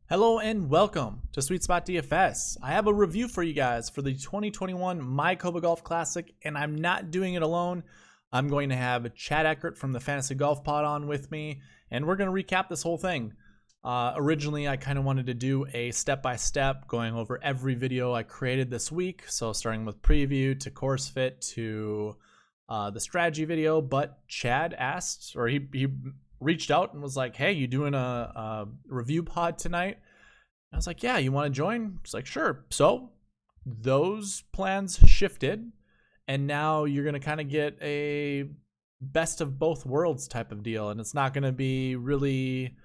Hello and welcome to SweetSpotDFS. I have a review for you guys for the 2021 Mayakoba Golf Classic, and I'm not doing it alone. I'm going to have Chad Eckert from the Fantasy Golf Pod on with me, and we're going to recap this whole thing. Originally, I kind of wanted to do a step-by-step going over every video I created this week, so starting with preview to course fit to the strategy video, but Chad asked, or he reached out and was like, hey, you doing a review pod tonight? And I was like, yeah, you want to join? He's like, sure. So those plans shifted, and now you're going to kind of get a best of both worlds type of deal. And it's not going to be really,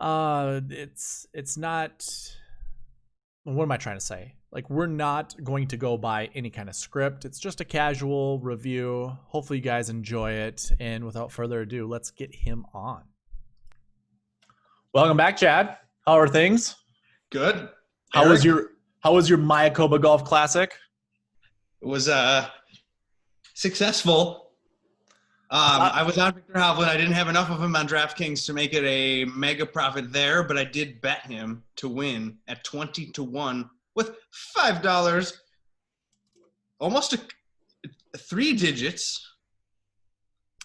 it's not, what am I trying to say? Like, we're not going to go by any kind of script. It's just a casual review. Hopefully you guys enjoy it. And without further ado, let's get him on. Welcome back, Chad. How are things? Good. How was your Mayakoba Golf Classic? It was successful. I was on Victor Hovland. I didn't have enough of him on DraftKings to make it a mega profit there, but I did bet him to win at 20-1 with $5. Almost 3 digits.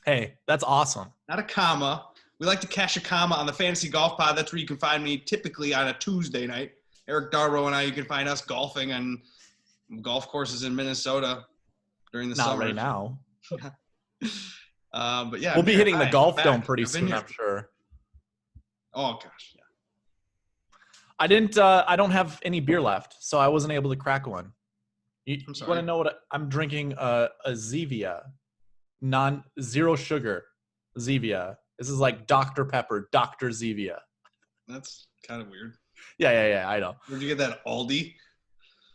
Hey, that's awesome. Not a comma. We like to cash a comma on the Fantasy Golf Pod. That's where you can find me typically on a Tuesday night. Eric Darrow and I, you can find us golfing on golf courses in Minnesota during the summer. Not right now. But yeah, we'll be hitting the golf dome pretty soon, I'm sure. Oh gosh, yeah. I don't have any beer left, so I wasn't able to crack one. You want to know what I'm drinking? A Zevia, zero sugar Zevia. This is like Dr. Pepper, Dr. Zevia. That's kind of weird. Yeah, I know. Where'd you get that? Aldi?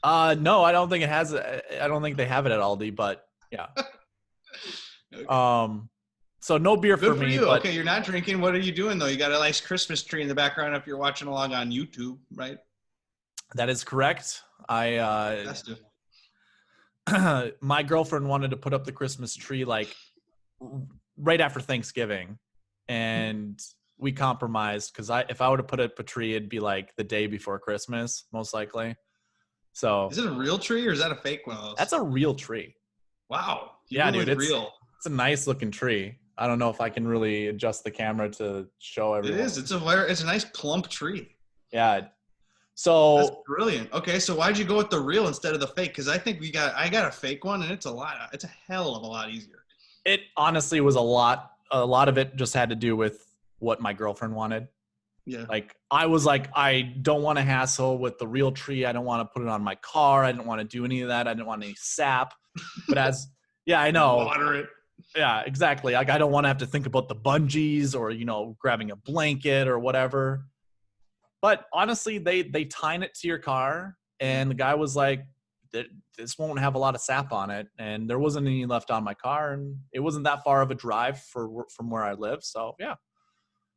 No, I don't think it has. I don't think they have it at Aldi, but yeah. Okay. So no beer Good for me. You. But okay, you're not drinking. What are you doing though? You got a nice Christmas tree in the background if you're watching along on YouTube, right? That is correct. My girlfriend wanted to put up the Christmas tree like right after Thanksgiving, and we compromised because if I would have put up a tree, it'd be like the day before Christmas, most likely. So is it a real tree or is that a fake one? That's a real tree. Wow. Yeah, dude, it's real. It's a nice looking tree. I don't know if I can really adjust the camera to show everyone. It is. It's a nice plump tree. Yeah. So that's brilliant. Okay, so why'd you go with the real instead of the fake? Because I think I got a fake one, and it's a hell of a lot easier. It honestly was a lot of it just had to do with what my girlfriend wanted. Yeah. Like I was like, I don't want to hassle with the real tree. I don't want to put it on my car. I didn't want to do any of that. I didn't want any sap. But yeah, I know. Water it. Yeah, exactly. Like I don't want to have to think about the bungees or, grabbing a blanket or whatever. But honestly, they tie it to your car, and the guy was like, this won't have a lot of sap on it, and there wasn't any left on my car, and it wasn't that far of a drive from where I live. So yeah.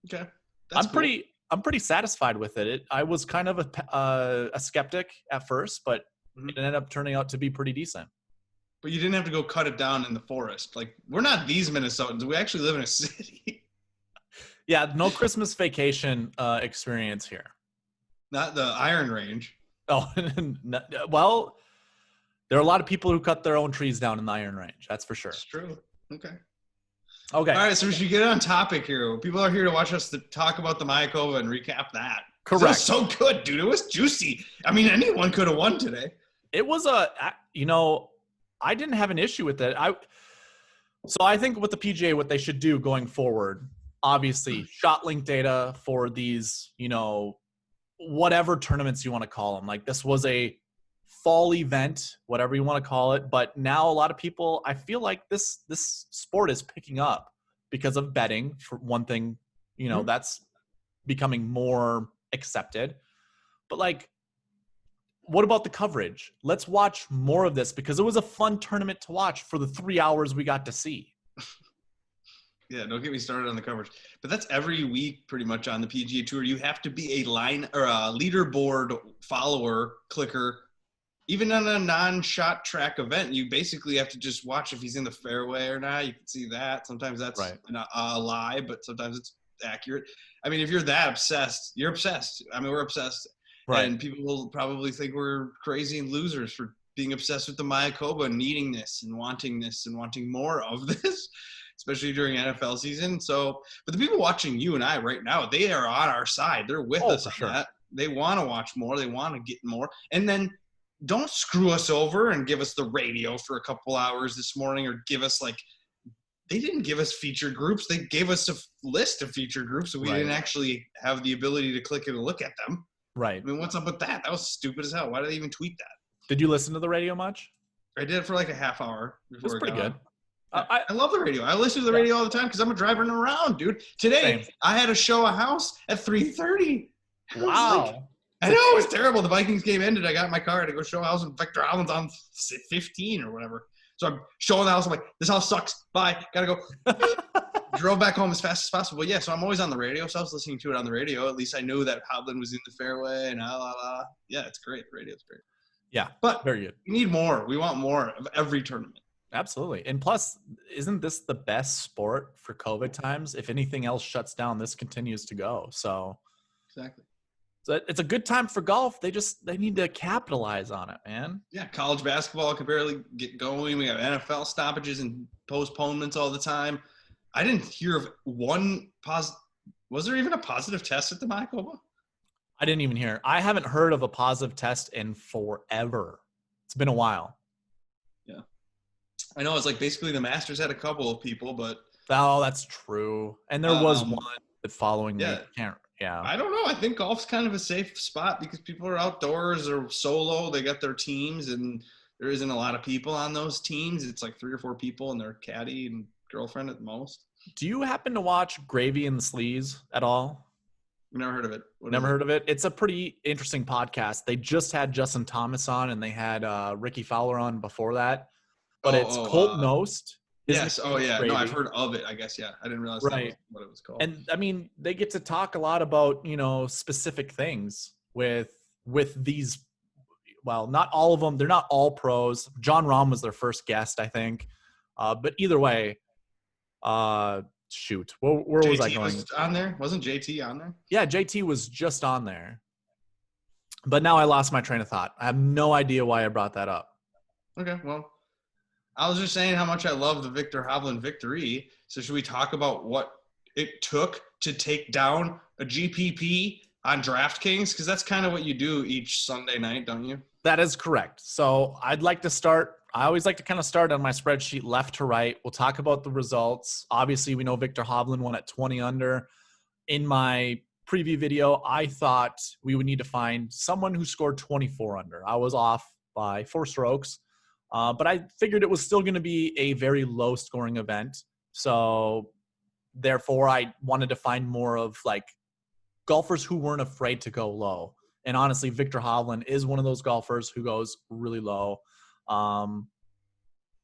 Okay. I'm pretty satisfied with it. I was kind of a skeptic at first, but it ended up turning out to be pretty decent. But you didn't have to go cut it down in the forest. Like, we're not these Minnesotans. We actually live in a city. Yeah, no Christmas vacation experience here. Not the Iron Range. Oh, well, there are a lot of people who cut their own trees down in the Iron Range. That's for sure. It's true. Okay. All right, so we should get on topic here. People are here to watch us to talk about the Mayakoba and recap that. Correct. It was so good, dude. It was juicy. I mean, anyone could have won today. It was I didn't have an issue with it. So I think with the PGA, what they should do going forward, obviously shot link data for these, whatever tournaments you want to call them. Like this was a fall event, whatever you want to call it. But now a lot of people, I feel like this sport is picking up because of betting for one thing, that's becoming more accepted. But like, what about the coverage? Let's watch more of this because it was a fun tournament to watch for the 3 hours we got to see. Yeah, don't get me started on the coverage. But that's every week pretty much on the PGA Tour. You have to be a line or a leaderboard follower, clicker. Even on a non-shot track event, you basically have to just watch if he's in the fairway or not. You can see that. Sometimes that's right. a lie, but sometimes it's accurate. I mean, if you're that obsessed, you're obsessed. I mean, we're obsessed. Right. And people will probably think we're crazy and losers for being obsessed with the Mayakoba and needing this and wanting more of this, especially during NFL season. So, but the people watching you and I right now, they are on our side. They're with us on that. They want to watch more. They want to get more. And then don't screw us over and give us the radio for a couple hours this morning, or give us they didn't give us featured groups. They gave us a list of featured groups, so we didn't actually have the ability to click and look at them. Right. I mean, what's up with that? That was stupid as hell. Why did they even tweet that? Did you listen to the radio much? I did it for like a half hour. It was pretty good. I love the radio. I listen to the radio all the time because I'm a driving around, dude. Today, I had to show a house at 3:30. Wow. I know, it was terrible. The Vikings game ended. I got in my car to go show a house, and Victor Allen's on 15 or whatever. So I'm showing the house. I'm like, this house sucks. Bye. Gotta go. Drove back home as fast as possible. Yeah, so I'm always on the radio. So I was listening to it on the radio. At least I knew that Hovland was in the fairway and Yeah, it's great. The radio's great. Yeah, but very good. We need more. We want more of every tournament. Absolutely. And plus, isn't this the best sport for COVID times? If anything else shuts down, this continues to go. So exactly. So it's a good time for golf. They need to capitalize on it, man. Yeah, college basketball can barely get going. We have NFL stoppages and postponements all the time. I didn't hear of one positive. Was there even a positive test at the Mayakoba? I didn't even hear. I haven't heard of a positive test in forever. It's been a while. Yeah. I know it's basically the Masters had a couple of people, but. Oh, that's true. And there was one following yeah. Yeah. I don't know. I think golf's kind of a safe spot because people are outdoors or solo. They got their teams, and there isn't a lot of people on those teams. It's 3 or 4 people and their caddy and girlfriend at the most. Do you happen to watch Gravy and the Sleaze at all? Never heard of it. Never heard of it? It's a pretty interesting podcast. They just had Justin Thomas on, and they had Ricky Fowler on before that. But it's Colt Knost. Yes. Oh, yeah. Gravy. No, I've heard of it, I guess. Yeah. I didn't realize that was what it was called. And, I mean, they get to talk a lot about, specific things with these. Well, not all of them. They're not all pros. John Rahm was their first guest, I think. But either way, shoot. Where was I going? Was on there? Wasn't JT on there? Yeah, JT was just on there. But now I lost my train of thought. I have no idea why I brought that up. Okay, well. I was just saying how much I love the Victor Hovland victory. So should we talk about what it took to take down a GPP on DraftKings? Because that's kind of what you do each Sunday night, don't you? That is correct. So I'd like to start. I always like to kind of start on my spreadsheet left to right. We'll talk about the results. Obviously, we know Victor Hovland won at 20 under. In my preview video, I thought we would need to find someone who scored 24 under. I was off by 4 strokes. But I figured it was still going to be a very low-scoring event. So, therefore, I wanted to find more of, golfers who weren't afraid to go low. And honestly, Victor Hovland is one of those golfers who goes really low. And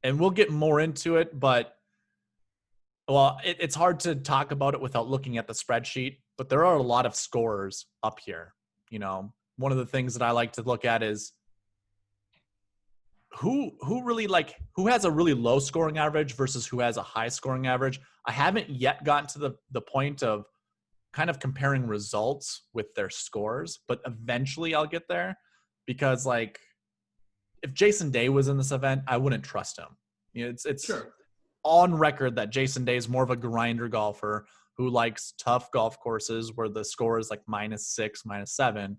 we'll get more into it, but, it's hard to talk about it without looking at the spreadsheet. But there are a lot of scorers up here. One of the things that I like to look at is who really who has a really low scoring average versus who has a high scoring average. I haven't yet gotten to the point of kind of comparing results with their scores, but eventually I'll get there because if Jason Day was in this event, I wouldn't trust him. It's sure. On record that Jason Day is more of a grinder golfer who likes tough golf courses where the score is -6, -7.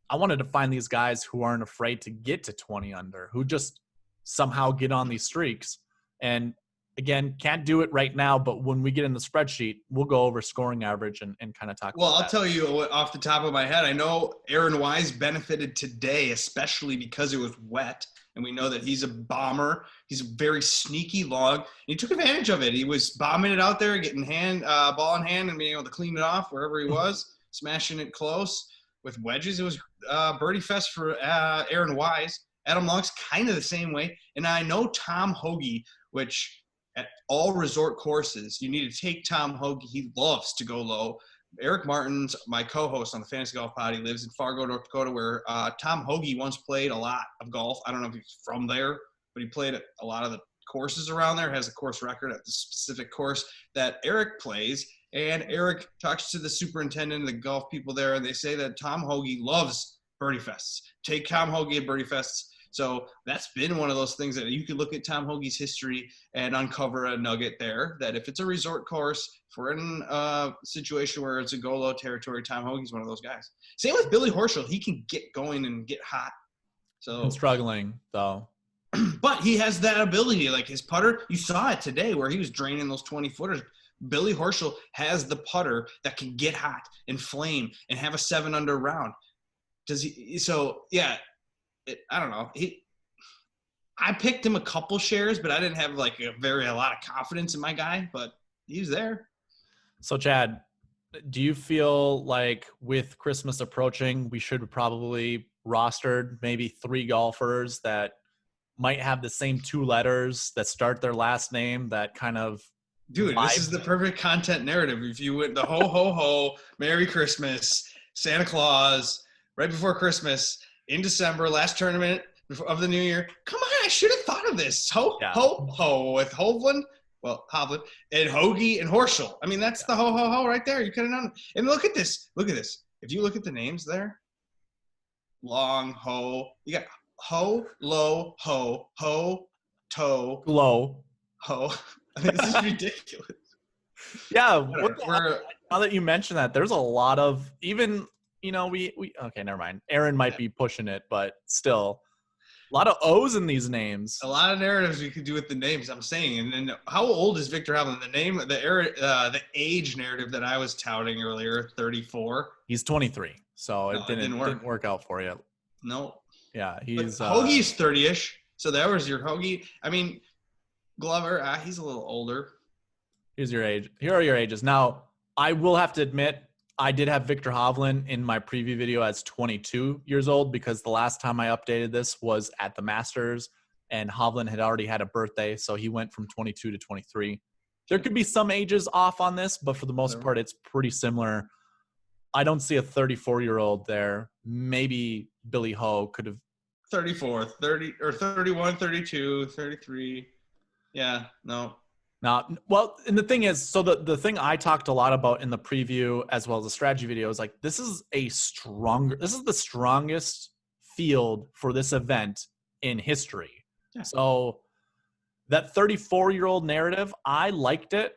I wanted to find these guys who aren't afraid to get to 20 under, who just somehow get on these streaks. And again, can't do it right now, but when we get in the spreadsheet, we'll go over scoring average and kind of talk about that. Well, I'll tell you off the top of my head, I know Aaron Wise benefited today, especially because it was wet. And we know that he's a bomber. He's a very sneaky log. He took advantage of it. He was bombing it out there, getting ball in hand and being able to clean it off wherever he was, smashing it close. With wedges, it was birdie fest for Aaron Wise. Adam Long's kind of the same way. And I know Tom Hoagie, which at all resort courses, you need to take Tom Hoagie. He loves to go low. Eric Martin's my co-host on the Fantasy Golf Pod. He lives in Fargo, North Dakota, where Tom Hoagie once played a lot of golf. I don't know if he's from there, but he played at a lot of the courses around there, has a course record at the specific course that Eric plays. And Eric talks to the superintendent of the golf people there, and they say that Tom Hoagie loves birdie fests. Take Tom Hoagie at birdie fests. So that's been one of those things that you could look at Tom Hoagie's history and uncover a nugget there that if it's a resort course, if we're in a situation where it's a go low territory, Tom Hoagie's one of those guys. Same with Billy Horschel. He can get going and get hot. So I'm struggling, though. But he has that ability. Like his putter, you saw it today where he was draining those 20-footers. Billy Horschel has the putter that can get hot and flame and have a 7-under round. Does he? So, yeah. I don't know. I picked him a couple shares, but I didn't have like a lot of confidence in my guy, but he's there. So Chad, do you feel like with Christmas approaching, we should probably rostered maybe 3 golfers that might have the same 2 letters that start their last name that kind of Dude, this is the perfect content narrative. If you went the ho, ho, ho, Merry Christmas, Santa Claus, right before Christmas, in December, last tournament of the new year. Come on, I should have thought of this. Ho, ho, with Hovland, and Hoagie and Horschel. I mean, that's the ho, ho, ho right there. You could have known. And look at this. Look at this. If you look at the names there, long, ho. You got ho, low, ho, toe, low, ho. I mean, this is ridiculous. Yeah. Now that you mention that, there's a lot of even – we okay, never mind. Aaron might be pushing it, but still, a lot of O's in these names. A lot of narratives we could do with the names. I'm saying, and then how old is Victor Hovland? The age narrative that I was touting earlier, 34. He's 23, so it didn't work out for you. No. Yeah, he's Hoagie's 30ish. So that was your Hoagie. I mean, Glover, he's a little older. Here's your age. Here are your ages. Now, I will have to admit, I did have Victor Hovland in my preview video as 22 years old because the last time I updated this was at the Masters and Hovland had already had a birthday. So he went from 22 to 23. There could be some ages off on this, but for the most part, it's pretty similar. I don't see a 34-year-old there. Maybe Billy Ho could have. 34, 30, or 31, 32, 33. Yeah, no. Now, well, and the thing is, so the thing I talked a lot about in the preview as well as the strategy video is like, this is the strongest field for this event in history. Yeah. So that 34-year-old narrative, I liked it.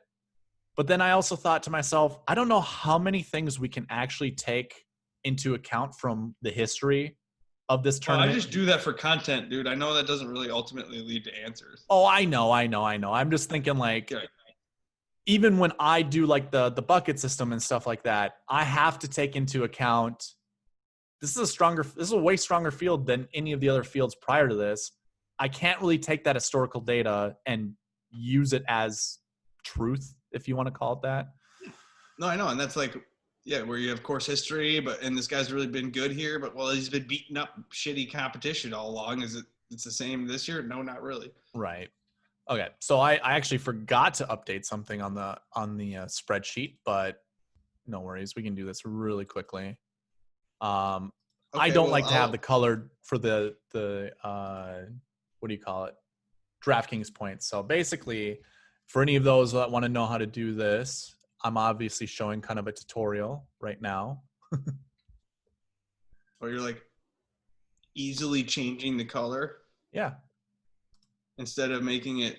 But then I also thought to myself, I don't know how many things we can actually take into account from the history of this tournament. I just do that for content, dude. I know that doesn't really ultimately lead to answers. Oh, I know. I'm just thinking like, even when I do like the bucket system and stuff like that, I have to take into account this is a way stronger field than any of the other fields prior to this. I can't really take that historical data and use it as truth, if you want to call it that. No, I know. And that's like, yeah, where you have course history, and this guy's really been good here, but he's been beating up shitty competition all along. It's the same this year? No, not really. Right. Okay. So I actually forgot to update something on the spreadsheet, but no worries. We can do this really quickly. I don't like to have the colored for the what do you call it? DraftKings points. So basically, for any of those that want to know how to do this, I'm obviously showing kind of a tutorial right now. Or you're like easily changing the color? Yeah. Instead of making it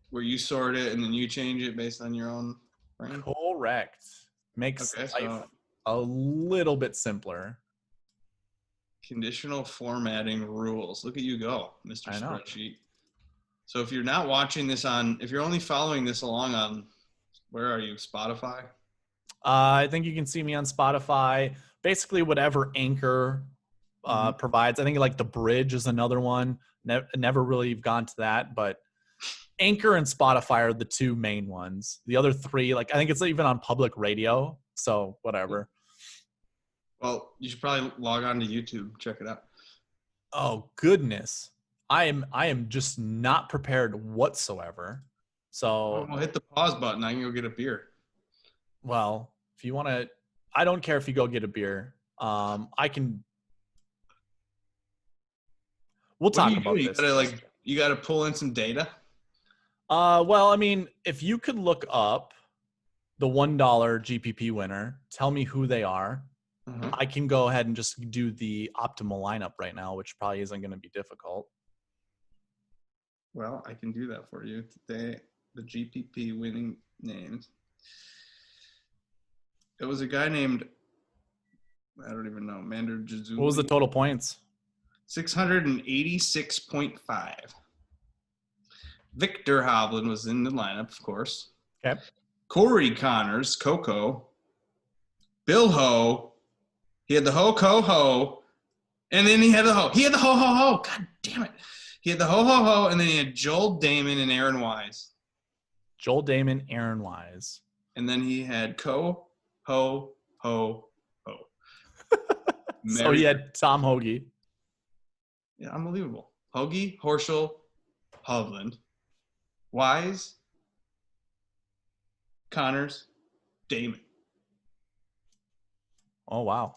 where you sort it and then you change it based on your own brain? Correct. Makes life a little bit simpler. Conditional formatting rules. Look at you go, Mr. Spreadsheet. So if you're not watching this if you're only following this along on, where are you, Spotify? I think you can see me on Spotify. Basically, whatever Anchor provides. I think like The Bridge is another one. Never really gone to that, but Anchor and Spotify are the 2 main ones. The other 3, like I think it's even on public radio. So whatever. Well, you should probably log on to YouTube. Check it out. Oh goodness, I am just not prepared whatsoever. So I'll hit the pause button. I can go get a beer. Well, if you want to, I don't care if you go get a beer. I can. We'll talk about this. You got to pull in some data. Well, I mean, if you could look up the $1 GPP winner. Tell me who they are. Uh-huh. I can go ahead and just do the optimal lineup right now, which probably isn't going to be difficult. Well, I can do that for you today. The GPP winning names. It was a guy named, I don't even know, Mander Jazuli. What was the total points? 686.5. Victor Hovland was in the lineup, of course. Okay. Corey Connors, Coco. Bill Ho. He had the ho, and then he had the ho. He had the ho. God damn it. He had the ho, and then he had Joel Damon and Aaron Wise. Joel Damon, Aaron Wise. And then he had ho. So he had Tom Hoagie. Yeah, unbelievable. Hoagie, Horschel, Hovland, Wise, Connors, Damon. Oh, wow.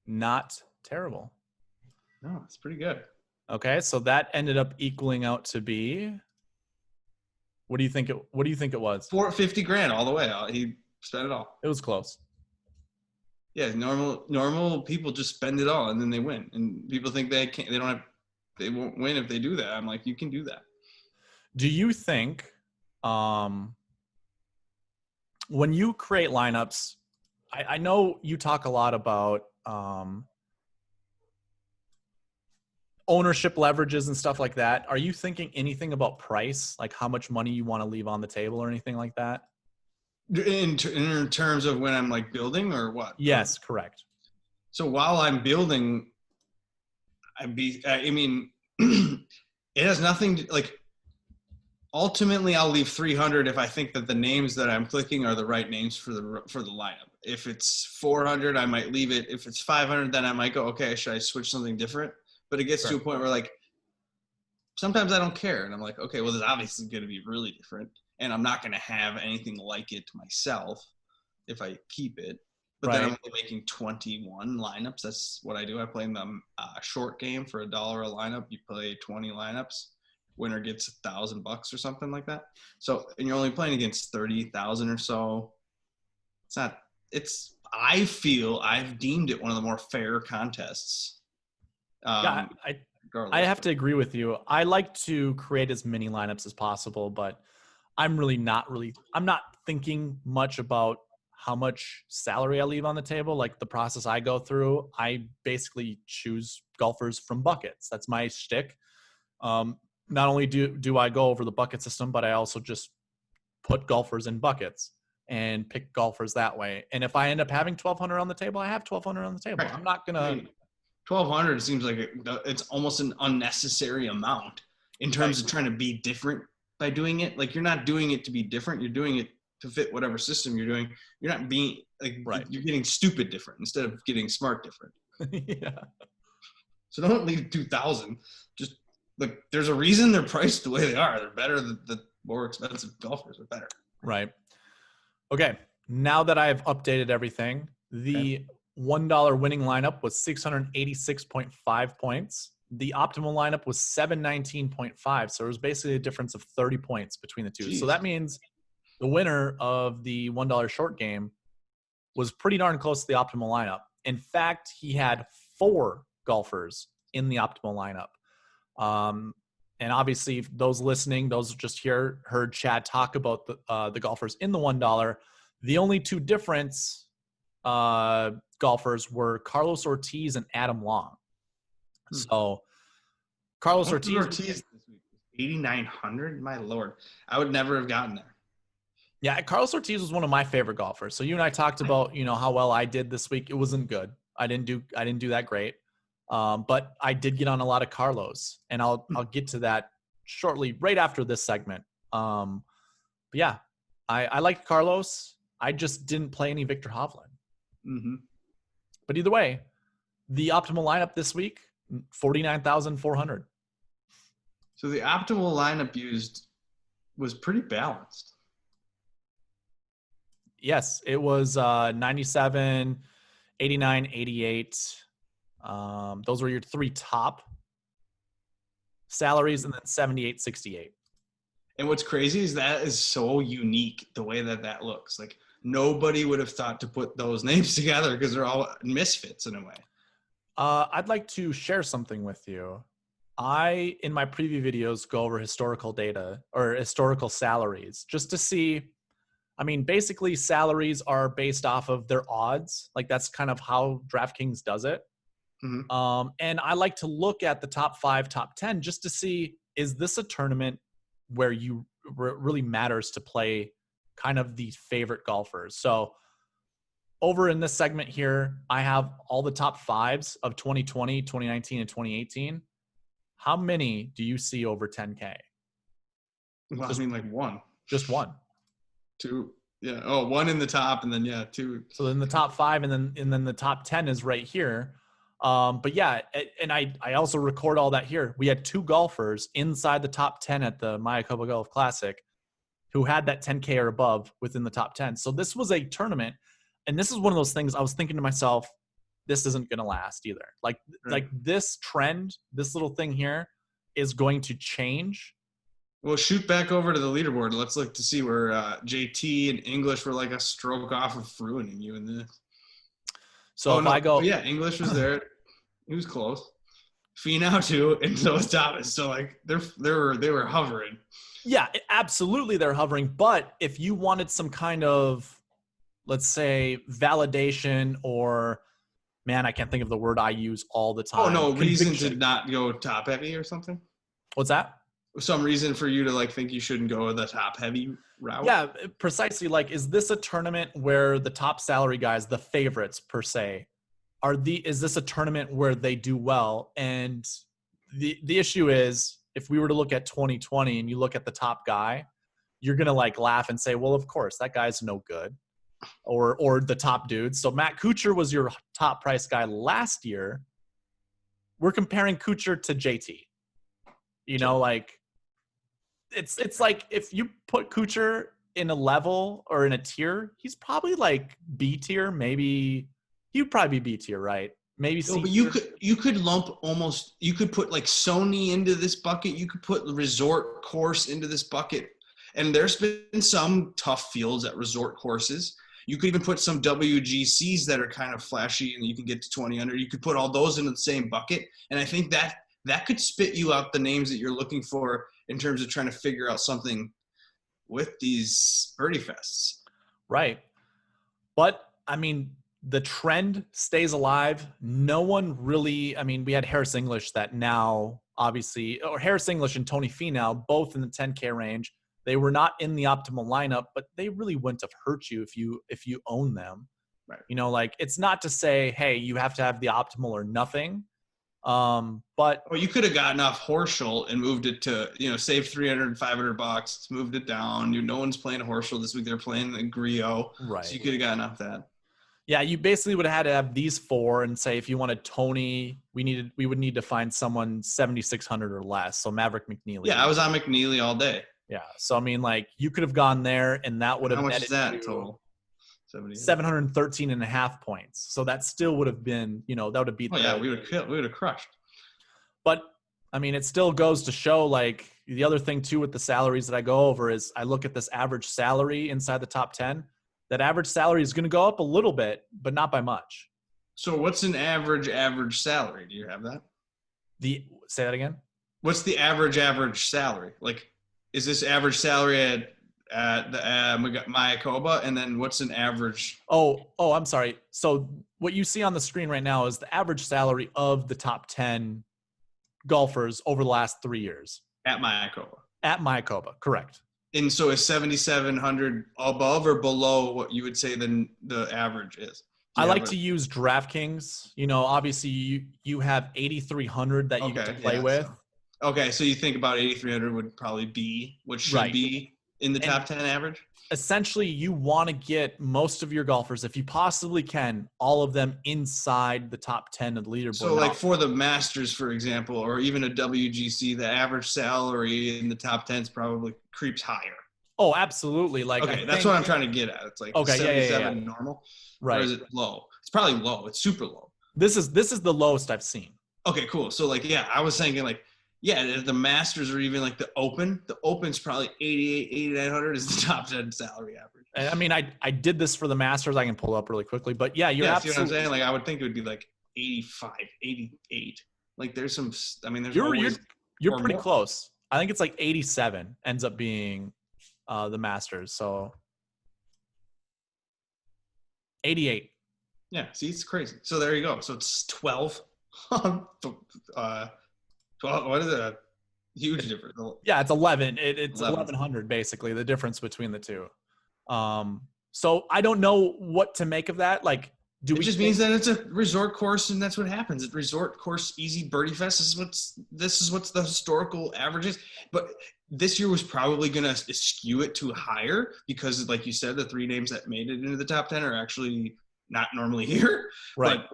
Not terrible. No, it's pretty good. Okay, so that ended up equaling out to be. What do you think it was? $450,000 all the way. He spent it all. It was close. Yeah, normal people just spend it all and then they win. And people think they won't win if they do that. I'm like, you can do that. Do you think when you create lineups, I know you talk a lot about ownership leverages and stuff like that. Are you thinking anything about price, like how much money you want to leave on the table or anything like that? In terms of when I'm like building or what? Yes, correct. So while I'm building, I mean, it has nothing to, like, ultimately I'll leave 300 if I think that the names that I'm clicking are the right names for the lineup. If it's 400, I might leave it. If it's 500, then I might go, okay, should I switch something different? But it gets to a point where, like, sometimes I don't care. And I'm like, okay, well, this obviously is going to be really different. And I'm not going to have anything like it myself if I keep it. But then I'm only making 21 lineups. That's what I do. I play in the short game for $1 a lineup. You play 20 lineups. Winner gets $1,000 or something like that. So, and you're only playing against 30,000 or so. I feel I've deemed it one of the more fair contests. Yeah, I have to agree with you. I like to create as many lineups as possible, but I'm not thinking much about how much salary I leave on the table. Like the process I go through, I basically choose golfers from buckets. That's my shtick. Not only do I go over the bucket system, but I also just put golfers in buckets and pick golfers that way. And if I end up having 1,200 on the table, I have 1,200 on the table. Right. I'm not going to... 1,200 seems like it's almost an unnecessary amount in terms of trying to be different by doing it. Like, you're not doing it to be different. You're doing it to fit whatever system you're doing. You're not being like, you're getting stupid different instead of getting smart different. Yeah. So don't leave 2,000. Just like, there's a reason they're priced the way they are. They're better. The more expensive golfers are better. Right. Okay. Now that I've updated everything, the $1 winning lineup was 686.5 points. The optimal lineup was 719.5. So it was basically a difference of 30 points between the two. Jeez. So that means the winner of the $1 short game was pretty darn close to the optimal lineup. In fact, he had 4 golfers in the optimal lineup. And obviously, those listening, those just heard Chad talk about the golfers in the $1. The only 2 difference golfers were Carlos Ortiz and Adam Long. So Carlos Ortiz this week, 8,900. My Lord, I would never have gotten there. Yeah, Carlos Ortiz was one of my favorite golfers. So you and I talked about, how well I did this week. It wasn't good. I didn't do that great. But I did get on a lot of Carlos, and I'll get to that shortly, right after this segment. But yeah, I liked Carlos. I just didn't play any Victor Hovland. Mm-hmm. But either way, the optimal lineup this week, 49,400. So the optimal lineup used was pretty balanced. Yes, it was 97, 89, 88. Those were your 3 top salaries, and then 78, 68. And what's crazy is that is so unique, the way that looks. Like, nobody would have thought to put those names together because they're all misfits in a way. I'd like to share something with you. In my preview videos, go over historical data or historical salaries just to see. I mean, basically, salaries are based off of their odds. Like, that's kind of how DraftKings does it. Mm-hmm. And I like to look at the top 5, top 10, just to see, is this a tournament where where it really matters to play kind of the favorite golfers? So over in this segment here, I have all the top 5s of 2020, 2019, and 2018. How many do you see over 10K? Well, I mean, like one. Just one. Two. Yeah. Oh, one in the top, and then two. So in the top 5, and then the top 10 is right here. But yeah, and I also record all that here. We had 2 golfers inside the top 10 at the Mayakoba Golf Classic who had that 10K or above within the top 10. So this was a tournament, and this is one of those things I was thinking to myself, this isn't going to last either. Like this trend, this little thing here is going to change. Well, shoot back over to the leaderboard. Let's look to see where JT and English were like a stroke off of ruining you in this. So I go, yeah, English was there. He was close. Finau too, and so was Thomas. So like they were hovering. Yeah, absolutely, they're hovering. But if you wanted some kind of, let's say, validation, or, man, I can't think of the word I use all the time. Oh no, reason to not go top heavy or something. What's that? Some reason for you to like think you shouldn't go the top heavy route? Yeah, precisely. Like, is this a tournament where the top salary guys, the favorites per se, is this a tournament where they do well? And the issue is, if we were to look at 2020 and you look at the top guy, you're gonna like laugh and say, well, of course, that guy's no good. Or the top dude. So Matt Kuchar was your top price guy last year. We're comparing Kuchar to JT. You know, like, it's like if you put Kuchar in a level or in a tier, he's probably like B tier, maybe. He'd probably be B tier, right? Maybe C. No, but you could lump almost. You could put like Sony into this bucket. You could put the resort course into this bucket. And there's been some tough fields at resort courses. You could even put some WGCs that are kind of flashy, and you can get to 20 under. You could put all those into the same bucket, and I think that could spit you out the names that you're looking for in terms of trying to figure out something with these birdie fests. Right. But, I mean, the trend stays alive. No one really – I mean, we had Harris English that now obviously – or Harris English and Tony Finau, both in the 10K range. They were not in the optimal lineup, but they really wouldn't have hurt you if you own them. Right. You know, like, it's not to say, hey, you have to have the optimal or nothing. But you could have gotten off Horschel and moved it to, save $300, $500, moved it down. No one's playing Horschel this week. They're playing the Griot. Right. So you could have gotten off that. Yeah, you basically would have had to have these 4 and say, if you wanted Tony, we would need to find someone 7,600 or less. So Maverick McNeely. Yeah, I was on McNeely all day. Yeah. So I mean, like, you could have gone there, and that would have how much netted is that you total? 713.5 points. So that still would have been, that would have beat. Oh yeah, we would have crushed. But I mean, it still goes to show, like, the other thing too with the salaries that I go over is I look at this average salary inside the top 10. That average salary is going to go up a little bit, but not by much. So what's an average salary? Do you have that? Say that again. What's the average salary? Like, is this average salary at the Mayakoba, and then what's an average? Oh, I'm sorry. So what you see on the screen right now is the average salary of the top 10 golfers over the last 3 years. At Mayakoba. At Mayakoba, correct. And so is 7,700 above or below what you would say the average is? I like to use DraftKings. Obviously you have 8,300 that you get to play with. Okay, so you think about 8,300 would probably be what should be in the top 10 average? Essentially, you want to get most of your golfers, if you possibly can, all of them inside the top 10 of the leaderboard. So, like, for the Masters, for example, or even a WGC, the average salary in the top 10 is probably creeps higher. Oh, absolutely. Like, okay, that's what I'm trying to get at. It's like 77 normal, right? Or is it low? It's probably low. It's super low. This is the lowest I've seen. Okay, cool. So, like, yeah, I was thinking, like, yeah, the Masters or even like the Open's probably 8,900 is the top 10 salary average. I mean, I did this for the Masters. I can pull up really quickly, but yeah, you're see what I'm absolutely. saying? Like, I would think it would be like 85, 88. Like, there's some. I mean, there's You're always you're or pretty more. close. I think it's like 87 ends up being the Masters. So 88. Yeah, see, it's crazy. So there you go. So it's 12. 12. What is it? A huge difference. Yeah, it's 11. It's 11. 1100 basically, the difference between the two. So I don't know what to make of that. Like, It just means that it's a resort course, and that's what happens. At resort course, easy birdie fest this is what's the historical averages. But this year was probably going to skew it too higher because, like you said, the 3 names that made it into the top 10 are actually not normally here. Right. But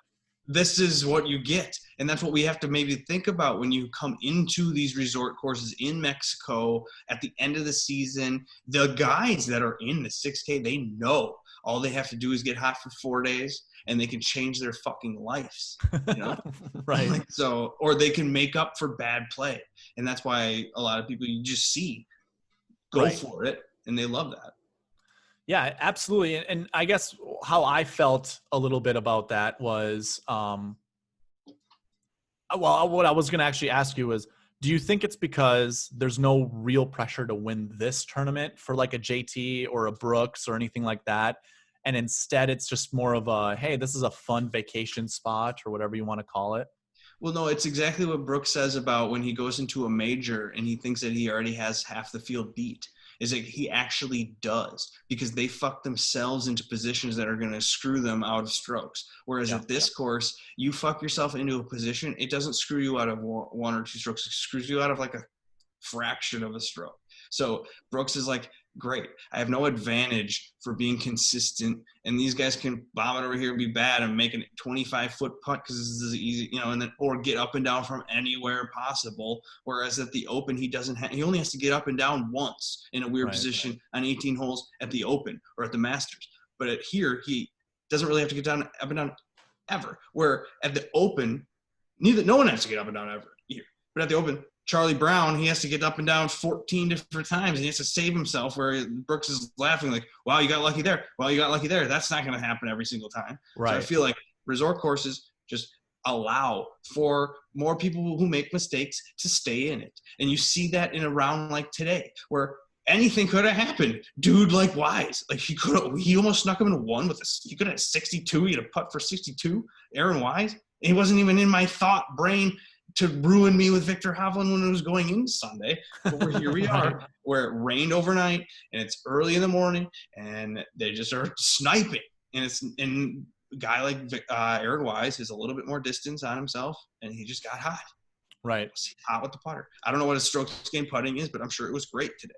this is what you get, and that's what we have to maybe think about when you come into these resort courses in Mexico at the end of the season. The guys that are in the 6K, they know all they have to do is get hot for 4 days, and they can change their fucking lives, you know? Right. Like, so, or they can make up for bad play, and that's why a lot of people you just see go for it, and they love that. Yeah, absolutely. And I guess how I felt a little bit about that was, well, what I was going to actually ask you was, do you think it's because there's no real pressure to win this tournament for like a JT or a Brooks or anything like that? And instead it's just more of a, hey, this is a fun vacation spot or whatever you want to call it? Well, no, it's exactly what Brooks says about when he goes into a major and he thinks that he already has half the field beat. Is that he actually does, because they fuck themselves into positions that are going to screw them out of strokes. Whereas at this course, you fuck yourself into a position, it doesn't screw you out of 1 or 2 strokes. It screws you out of like a fraction of a stroke. So Brooks is like, great, I have no advantage for being consistent, and these guys can bomb it over here and be bad and make a 25-foot putt because this is easy, you know, and then or get up and down from anywhere possible. Whereas at the Open, he only has to get up and down once in a weird position on 18 holes at the Open or at the Masters. But at here, he doesn't really have to get up and down ever. Where at the Open, no one has to get up and down ever here. But at the Open, Charlie Brown, he has to get up and down 14 different times, and he has to save himself, where Brooks is laughing like, wow, you got lucky there. Well, you got lucky there. That's not going to happen every single time. Right. So I feel like resort courses just allow for more people who make mistakes to stay in it. And you see that in a round like today, where anything could have happened. Dude like Wise, like he almost snuck him into 1 with he could have 62. He had a putt for 62, Aaron Wise. And he wasn't even in my thought brain to ruin me with Victor Hovland when it was going into Sunday. But here we are, where it rained overnight and it's early in the morning and they just are sniping. And a guy like Aaron Wise has a little bit more distance on himself, and he just got hot. Right. Hot with the putter. I don't know what his strokes game putting is, but I'm sure it was great today.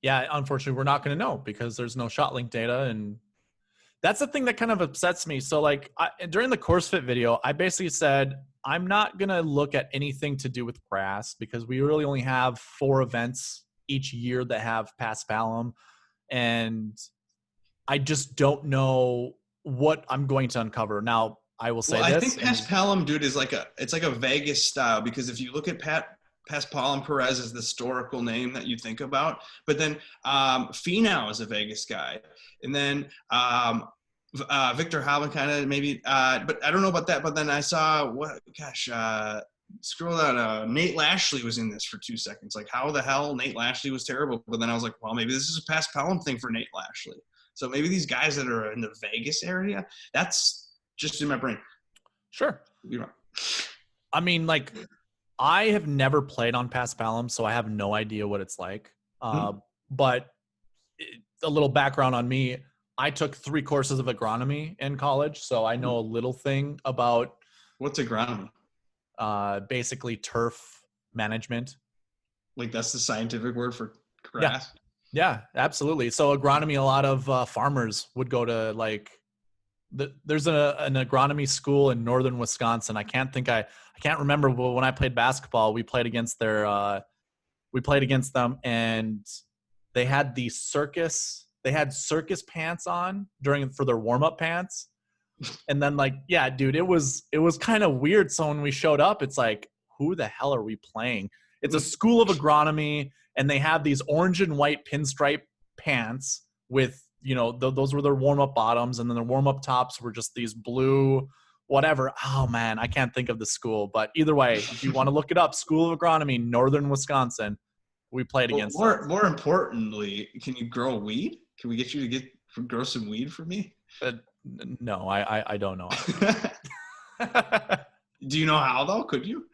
Yeah, unfortunately, we're not going to know because there's no shot link data, and that's the thing that kind of upsets me. So, like, during the course fit video, I basically said, I'm not going to look at anything to do with grass because we really only have 4 events each year that have Paspalum, and I just don't know what I'm going to uncover. Now, I will say this. I think Paspalum, dude, is it's like a Vegas style, because if you look at Paspalum Perez is the historical name that you think about, but then Finau is a Vegas guy, and then Victor Hovland kind of maybe, but I don't know about that. But then I saw scroll down. Nate Lashley was in this for 2 seconds. Like, how the hell Nate Lashley was terrible? But then I was like, well, maybe this is a Paspalum thing for Nate Lashley. So maybe these guys that are in the Vegas area, that's just in my brain. Sure. You know. I mean, like, I have never played on Paspalum, so I have no idea what it's like. But a little background on me, I took 3 courses of agronomy in college, so I know a little thing about. What's agronomy? Basically turf management. Like, that's the scientific word for grass? Yeah, absolutely. So agronomy, a lot of farmers would go to, like, there's an agronomy school in northern Wisconsin. I can't remember, but when I played basketball, we played against them, and they had circus pants on for their warm-up pants. And then, like, yeah, dude, it was kind of weird. So when we showed up, it's like, who the hell are we playing? It's a school of agronomy, and they have these orange and white pinstripe pants with those were their warm-up bottoms, and then their warm-up tops were just these blue whatever. Oh man, I can't think of the school, but either way, if you want to look it up, School of Agronomy, Northern Wisconsin, we played against them. More importantly, can you grow weed? Can we get you to grow some weed for me? No, I don't know. Do you know how though? Could you?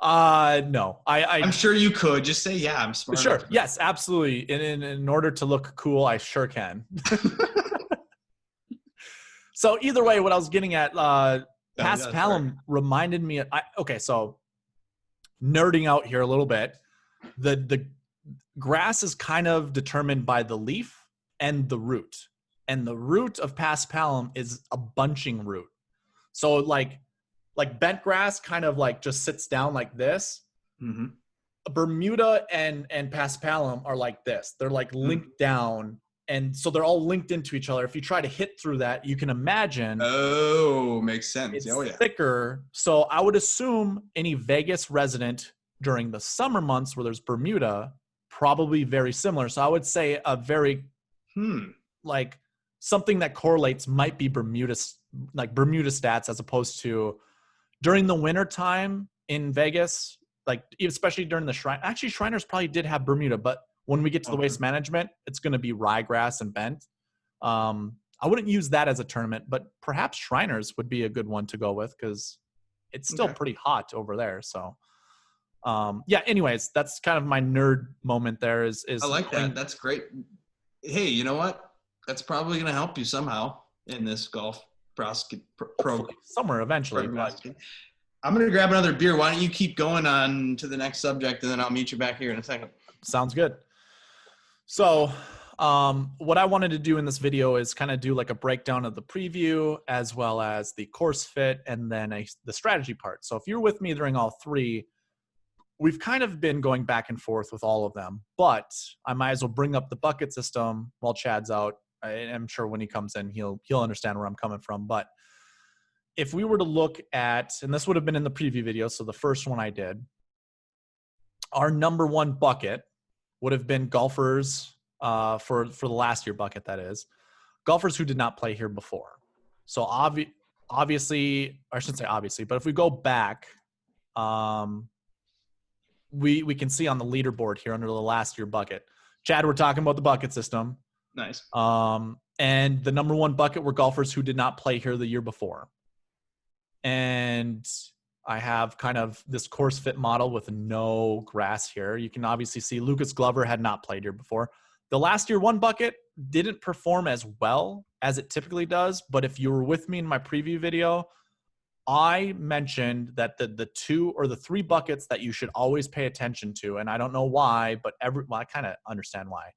No. I'm sure you could. Just say, yeah, I'm smart. Sure. Yes, absolutely. In order to look cool, I sure can. So either way, what I was getting at, Paspalum reminded me. Okay, so nerding out here a little bit. The grass is kind of determined by the leaf and the root, and the root of Paspalum is a bunching root. So like bent grass kind of like just sits down like this. Mm-hmm. Bermuda and Paspalum are like this. They're like linked down. And so they're all linked into each other. If you try to hit through that, you can imagine. Oh, makes sense. It's thicker. So I would assume any Vegas resident during the summer months where there's Bermuda, probably very similar. So I would say a very like something that correlates might be Bermuda stats, as opposed to during the winter time in Vegas, like especially during the Shrine. Actually, Shriners probably did have Bermuda, but when we get to the waste management, it's going to be ryegrass and bent. I wouldn't use that as a tournament, but perhaps Shriners would be a good one to go with because it's still pretty hot over there. So, anyways, that's kind of my nerd moment there is I like that. That's great. Hey, you know what? That's probably going to help you somehow in this golf program. Somewhere eventually. I'm going to grab another beer. Why don't you keep going on to the next subject, and then I'll meet you back here in a second. Sounds good. So what I wanted to do in this video is kind of do like a breakdown of the preview as well as the course fit and then the strategy part. So if you're with me during all three, we've kind of been going back and forth with all of them, but I might as well bring up the bucket system while Chad's out. I'm sure when he comes in, he'll understand where I'm coming from. But if we were to look at, and this would have been in the preview video, so the first one I did, our number one bucket would have been golfers for the last year bucket, that is. Golfers who did not play here before. So obviously, I shouldn't say obviously, but if we go back, we can see on the leaderboard here under the last year bucket. Chad, we're talking about the bucket system. Nice. And the number one bucket were golfers who did not play here the year before. And I have kind of this course fit model with no grass here. You can obviously see Lucas Glover had not played here before. The last year one bucket didn't perform as well as it typically does. But if you were with me in my preview video, I mentioned that the two or the three buckets that you should always pay attention to, and I don't know why, but I kind of understand why,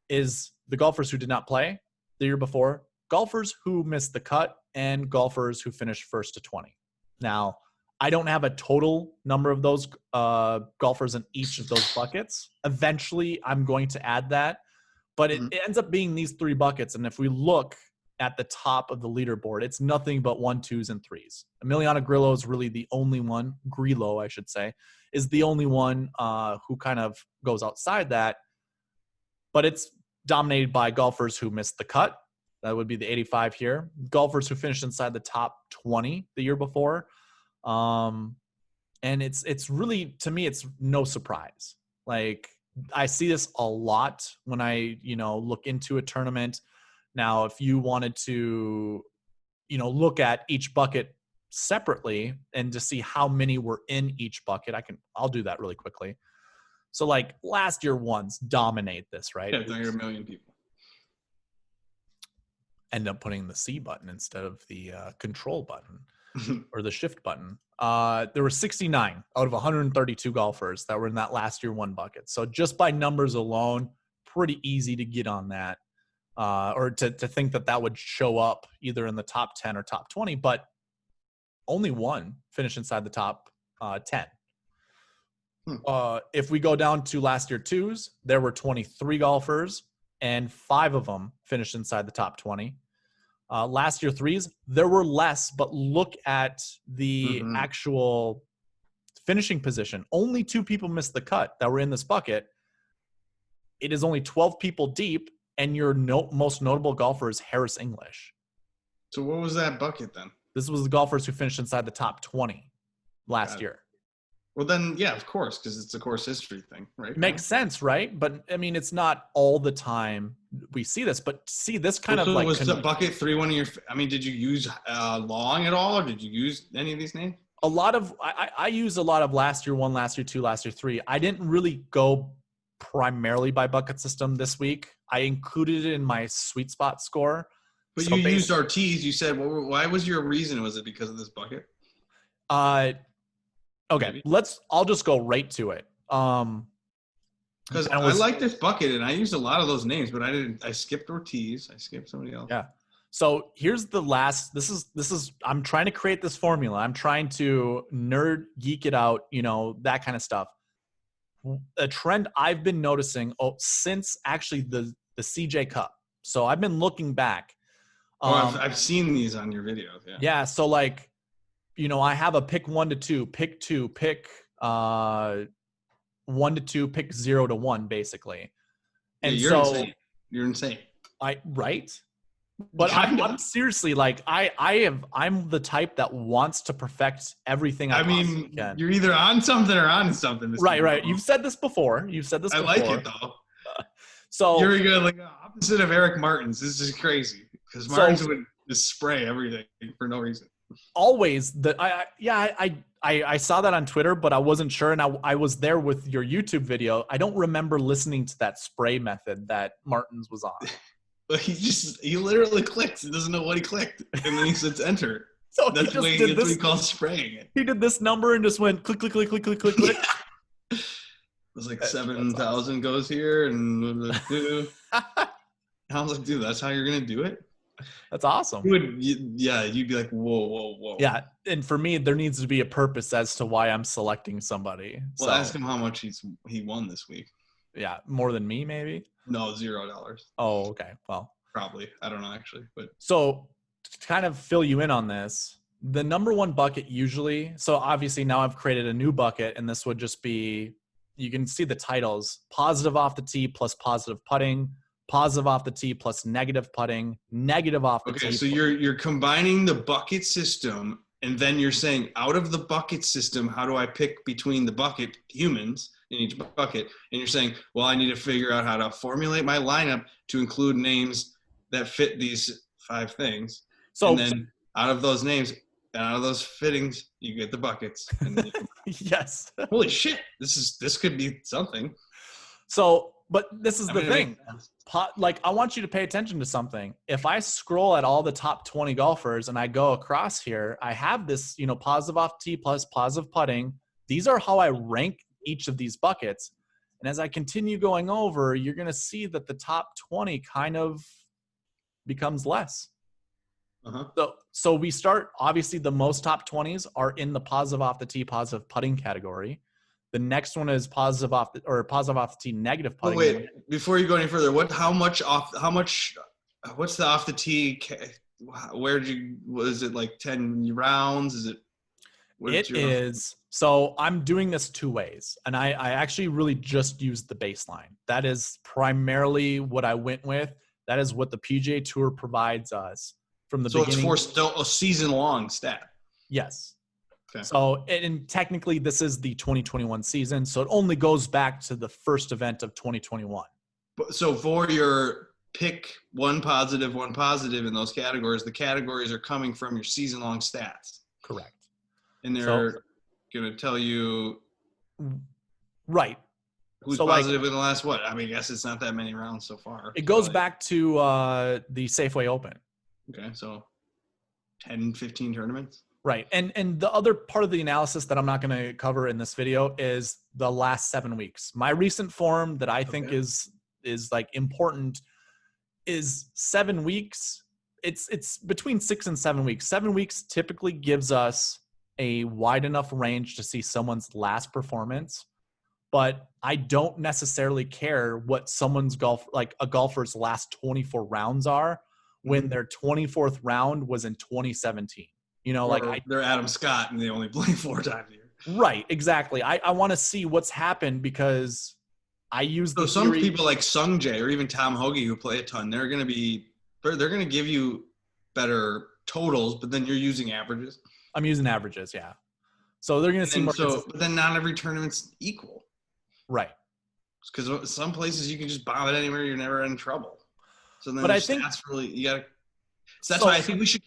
is the golfers who did not play the year before, golfers who missed the cut, and golfers who finished first to 20. Now, I don't have a total number of those golfers in each of those buckets. Eventually, I'm going to add that. But it ends up being these three buckets. And if we look at the top of the leaderboard, it's nothing but 1, 2s, and 3s. Emiliano Grillo is really the only one. Grillo, I should say, is the only one who kind of goes outside that. But it's dominated by golfers who missed the cut. That would be the 85 here. Golfers who finished inside the top 20 the year before. And it's really, to me, it's no surprise. Like, I see this a lot when I, look into a tournament. Now, if you wanted to, look at each bucket separately and to see how many were in each bucket, I'll do that really quickly. So like last year ones dominate this, right? Yeah, there are a million people. End up putting the C button instead of the control button or the shift button. There were 69 out of 132 golfers that were in that last year one bucket. So just by numbers alone, pretty easy to get on that or to think that would show up either in the top 10 or top 20, but only one finished inside the top 10. If we go down to last year twos, there were 23 golfers and 5 of them finished inside the top 20. Last year threes, there were less, but look at the actual finishing position. Only 2 people missed the cut that were in this bucket. It is only 12 people deep, and your most notable golfer is Harris English. So what was that bucket then? This was the golfers who finished inside the top 20 last year. Well, then, yeah, of course, because it's a course history thing, right? Makes sense, right? But I mean, it's not all the time we see this. But see, this kind of like was the bucket 3 one of your? I mean, did you use long at all, or did you use any of these names? A lot of I use a lot of last year 1, last year 2, last year 3. I didn't really go primarily by bucket system this week. I included it in my sweet spot score. But so you used Ortiz. You said, well, why was your reason? Was it because of this bucket? Okay, I'll just go right to it. Because I like this bucket, and I used a lot of those names, but I skipped Ortiz. I skipped somebody else. Yeah. So here's the last. This is. I'm trying to create this formula. I'm trying to nerd geek it out. That kind of stuff. A trend I've been noticing since actually the CJ Cup. So I've been looking back. I've seen these on your videos. Yeah. Yeah. So like, I have a pick 1 to 2, pick 2, pick 1 to 2, pick 0 to 1, basically. And yeah, you're insane. You're insane. Right? But I'm seriously like I'm the type that wants to perfect everything. I mean, can. You're either on something or on something. Right. You've said this before. I like it though. So you're good, like opposite of Eric Martins. This is crazy because Martins would just spray everything for no reason. Always I saw that on Twitter, but I wasn't sure, and I was there with your YouTube video. I don't remember listening to that spray method that Martins was on. But he literally clicks. He doesn't know what he clicked, and then he says enter. So that's what he calls spraying it. He did this number and just went click, click, click, click, click, click, click. It was like 7,000 goes here, and I was like, dude, that's how you're gonna do it? That's awesome. You'd be like, whoa. Yeah, and for me, there needs to be a purpose as to why I'm selecting somebody. Well, ask him how much he won this week. Yeah, more than me, maybe? No, $0. Oh, okay. Well, probably. I don't know, actually. But so to kind of fill you in on this, the number 1 bucket usually, so obviously now I've created a new bucket, and this would just be, you can see the titles, positive off the tee plus positive putting, positive off the tee plus negative putting, negative off the tee. Okay, so you're combining the bucket system, and then you're saying, out of the bucket system, how do I pick between the bucket humans in each bucket? And you're saying, well, I need to figure out how to formulate my lineup to include names that fit these 5 things. So, and then out of those names and out of those fittings, you get the buckets. And then yes. Holy shit! This could be something. So, but this is the thing. Like, I want you to pay attention to something. If I scroll at all the top 20 golfers and I go across here, I have this, positive off tee plus positive putting. These are how I rank each of these buckets. And as I continue going over, you're going to see that the top 20 kind of becomes less. So we start, obviously the most top 20s are in the positive off the tee, positive putting category. The next one is positive off the tee, negative putting. Wait, before you go any further, what's the off the tee? Was it like 10 rounds? Is it? It is. So I'm doing this 2 ways, and I actually really just used the baseline. That is primarily what I went with. That is what the PGA Tour provides us from the beginning. So it's for still a season-long stat. Yes. Okay. So, and technically this is the 2021 season, so it only goes back to the first event of 2021. So for your pick one positive in those categories, the categories are coming from your season-long stats. Correct. And they're going to tell you right who's positive in the last what? I mean, I guess it's not that many rounds so far. It goes back to the Safeway Open. Okay, so 10, 15 tournaments. Right. And the other part of the analysis that I'm not going to cover in this video is the last 7 weeks. My recent form that I think is like important is 7 weeks. It's between 6 and 7 weeks. 7 weeks typically gives us a wide enough range to see someone's last performance, but I don't necessarily care what someone's a golfer's last 24 rounds are when their 24th round was in 2017. They're Adam Scott and they only play 4 times a year. Right, exactly. I want to see what's happened because I use So the some theory. people like Sung Jae or even Tom Hoagie who play a ton, they're going to give you better totals, but then you're using averages. I'm using averages, yeah. So they're going to And see then more but then not every tournament's equal. right. Because some places you can just bomb it anywhere, you're never in trouble. So then But the I think stats really you got to. So that's so. why I think we should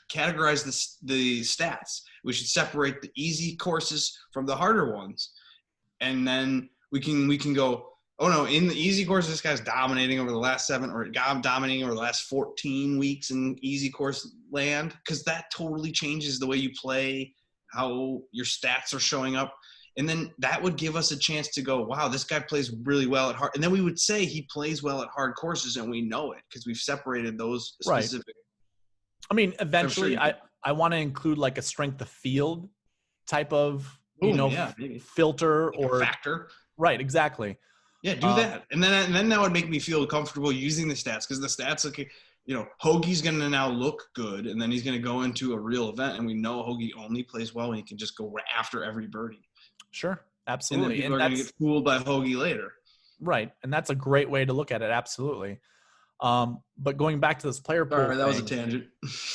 categorize the stats. We should separate the easy courses from the harder ones, and then we can go. Oh no! In the easy course, this guy's dominating over the last 7, or dominating over the last 14 weeks in easy course land, because that totally changes the way you play, how your stats are showing up, and then that would give us a chance to go, wow, this guy plays really well at hard, and then we would say he plays well at hard courses, and we know it because we've separated those Right. specific. I mean, eventually, sure I want to include like a strength of field type of maybe. filter Like or factor. right, exactly. Yeah, do that, and then that would make me feel comfortable using the stats, because the stats, okay, Hoagie's going to now look good, and then he's going to go into a real event, and we know Hoagie only plays well when he can just go after every birdie. Sure, And absolutely. then people are going to get fooled by Hoagie later. Right, and that's a great way to look at it. Absolutely. But going back to this player pool, Sorry, that was a tangent.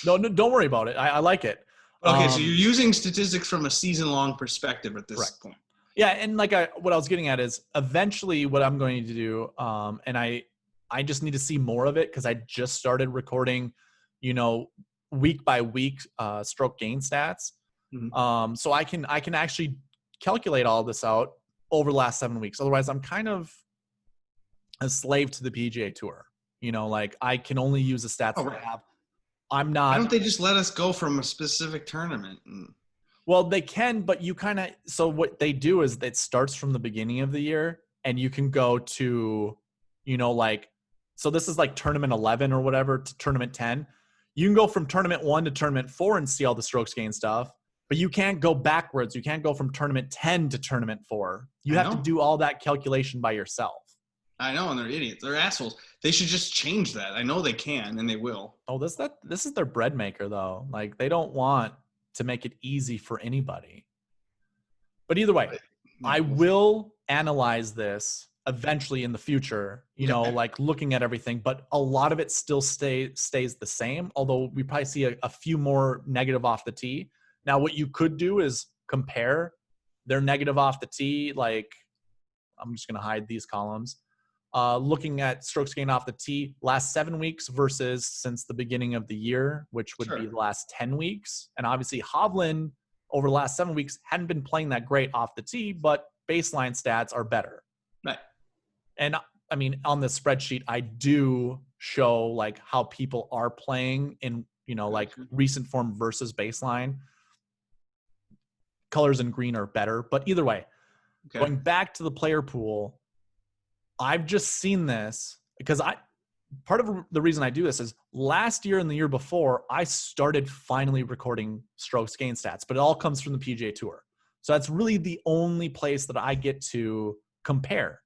No, don't worry about it. I like it. Okay, so you're using statistics from a season-long perspective at this point. Yeah, and like what I was getting at is eventually what I'm going to do, and I just need to see more of it because I just started recording, week by week stroke gain stats. Mm-hmm. So I can actually calculate all this out over the last 7 weeks. Otherwise, I'm kind of a slave to the PGA Tour. Like I can only use the stats that I have. I'm not. Why don't they just let us go from a specific tournament? Well, they can, but you kind of. So what they do is it starts from the beginning of the year, and you can go to, so this is like tournament 11 or whatever to tournament 10. You can go from tournament 1 to tournament 4 and see all the strokes gain stuff, but you can't go backwards. You can't go from tournament 10 to tournament 4. You have to do all that calculation by yourself. I know, and they're idiots. They're assholes. They should just change that. I know they can, and they will. Oh, this is their bread maker, though. Like, they don't want to make it easy for anybody. But either way, I will analyze this eventually in the future, like looking at everything. But a lot of it still stays the same, although we probably see a few more negative off the tee. Now, what you could do is compare their negative off the tee. Like, I'm just going to hide these columns. Looking at strokes gained off the tee last 7 weeks versus since the beginning of the year, which would be the last 10 weeks. And obviously Hovland over the last 7 weeks hadn't been playing that great off the tee, but baseline stats are better. Right. And I mean, on the spreadsheet, I do show like how people are playing in, like recent form versus baseline. Colors in green are better, but either way, going back to the player pool, I've just seen this because part of the reason I do this is last year and the year before, I started finally recording strokes gain stats, but it all comes from the PGA Tour. So that's really the only place that I get to compare,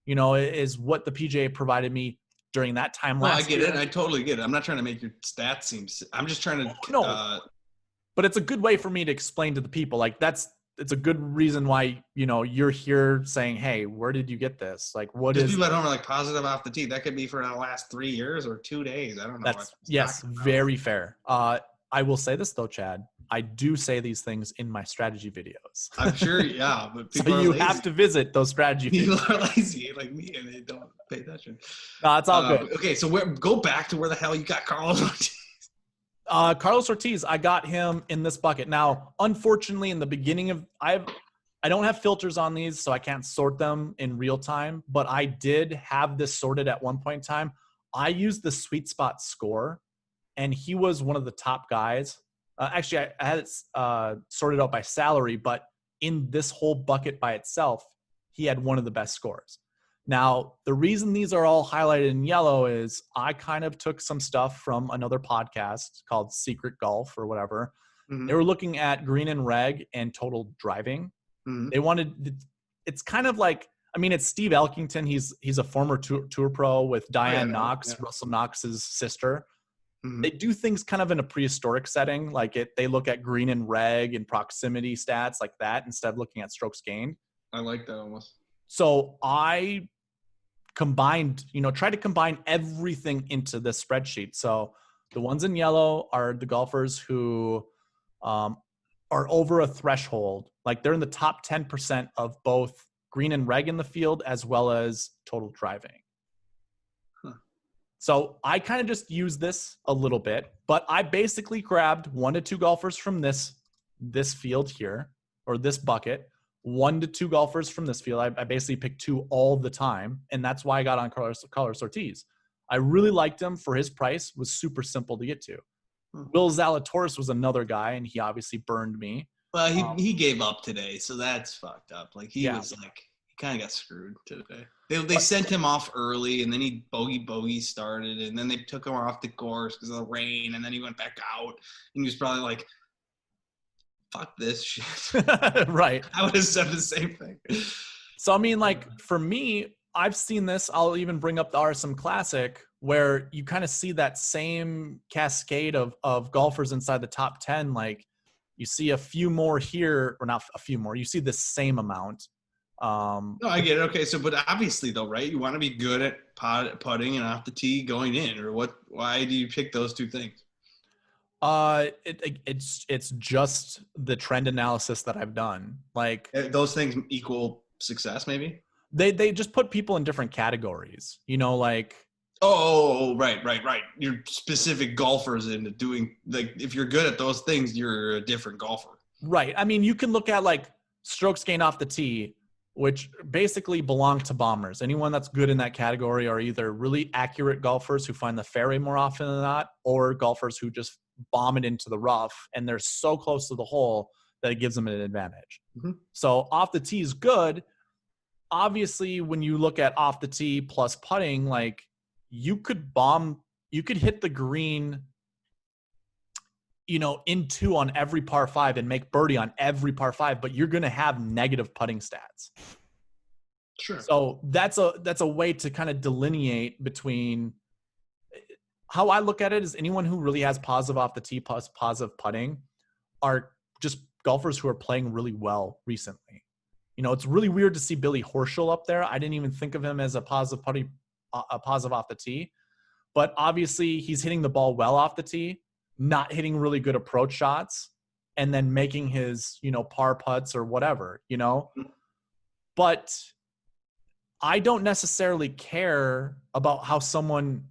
is what the PGA provided me during that time last year. I get it. I totally get it. I'm not trying to make your stats seem – I'm just trying to but it's a good way for me to explain to the people. Like it's a good reason why, you're here saying, hey, where did you get this? Like, what is people at home are like positive off the tee. That could be for the last 3 years or 2 days. I don't know. Yes, very fair. I will say this though, Chad. I do say these things in my strategy videos. I'm sure, yeah, but people so you have to visit those strategy videos. People are lazy like me, and they don't pay attention. No, it's all good. Okay, so go back to where the hell you got Carlos Ortiz. Carlos Ortiz, I got him in this bucket. Now, unfortunately, in the beginning of I don't have filters on these, so I can't sort them in real time. But I did have this sorted at one point in time. I used the Sweet Spot score, and he was one of the top guys. Actually, I had it sorted out by salary, but in this whole bucket by itself, he had one of the best scores. Now, the reason these are all highlighted in yellow is I kind of took some stuff from another podcast called Secret Golf or whatever. Mm-hmm. They were looking at green and reg and total driving. Mm-hmm. They wanted – it's kind of like – I mean, it's Steve Elkington. He's a former tour pro with Diane Knox, Russell Knox's sister. Mm-hmm. They do things kind of in a prehistoric setting. Like they look at green and reg and proximity stats like that instead of looking at strokes gained. I like that almost. So I combined, tried to combine everything into this spreadsheet. So the ones in yellow are the golfers who are over a threshold. Like they're in the top 10% of both green and reg in the field, as well as total driving. So I kind of just use this a little bit, but I basically grabbed 1 to 2 golfers from this field here, or this bucket, 1 to 2 golfers from this field. I basically picked 2 all the time, and that's why I got on Carlos Ortiz. I really liked him for his price. Was super simple to get to. Will Zalatoris was another guy, and he obviously burned me. Well, he gave up today, so that's fucked up. Like he was like, he kind of got screwed today. They sent him off early, and then he bogey started, and then they took him off the course because of the rain, and then he went back out, and he was probably like, fuck this shit. Right. I would have said the same thing. So, I mean, like, for me, I've seen this. I'll even bring up the RSM Classic, where you kind of see that same cascade of golfers inside the top 10. Like, you see a few more here, or not a few more. You see the same amount. No, I get it. Okay, so but obviously though, right? You want to be good at putting and off the tee going in, or what? Why do you pick those two things? It's just the trend analysis that I've done. Like those things equal success, maybe. They just put people in different categories. Like. Oh, right. You're specific golfers into doing, like, if you're good at those things, you're a different golfer. Right. I mean, you can look at like strokes gained off the tee, which basically belong to bombers. Anyone that's good in that category are either really accurate golfers who find the fairway more often than not, or golfers who just bomb it into the rough and they're so close to the hole that it gives them an advantage. Mm-hmm. So off the tee is good. Obviously, when you look at off the tee plus putting, like, you could hit the green, in 2 on every par 5 and make birdie on every par 5, but you're going to have negative putting stats. Sure. So that's a way to kind of delineate between how I look at it is anyone who really has positive off the tee plus positive putting are just golfers who are playing really well recently. It's really weird to see Billy Horschel up there. I didn't even think of him as a positive off the tee, but obviously he's hitting the ball well off the tee, not hitting really good approach shots, and then making his, par putts or whatever, but I don't necessarily care about how someone,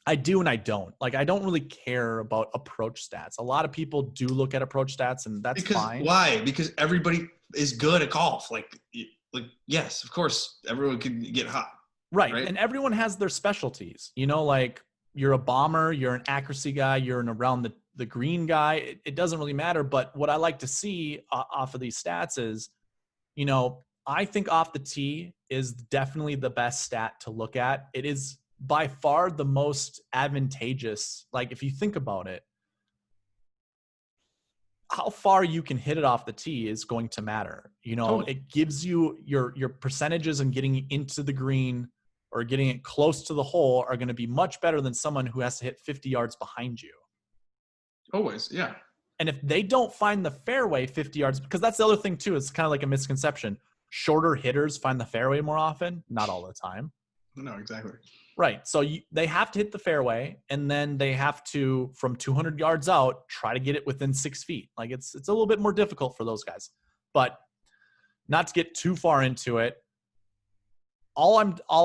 I do and I don't. Like, I don't really care about approach stats. A lot of people do look at approach stats, and that's fine. Why? Because everybody is good at golf. Like, yes, of course, everyone can get hot. Right. And everyone has their specialties. Like, you're a bomber, you're an accuracy guy, you're an around the green guy. It doesn't really matter. But what I like to see off of these stats is, I think off the tee is definitely the best stat to look at. It is by far the most advantageous. Like, if you think about it, how far you can hit it off the tee is going to matter. Totally. It gives you your percentages and getting into the green or getting it close to the hole are going to be much better than someone who has to hit 50 yards behind you. Always, yeah. And if they don't find the fairway 50 yards, because that's the other thing too, it's kind of like a misconception. Shorter hitters find the fairway more often, not all the time. No, exactly. Right. So they have to hit the fairway, and then they have to, from 200 yards out, try to get it within 6 feet. Like, it's a little bit more difficult for those guys, but not to get too far into it. All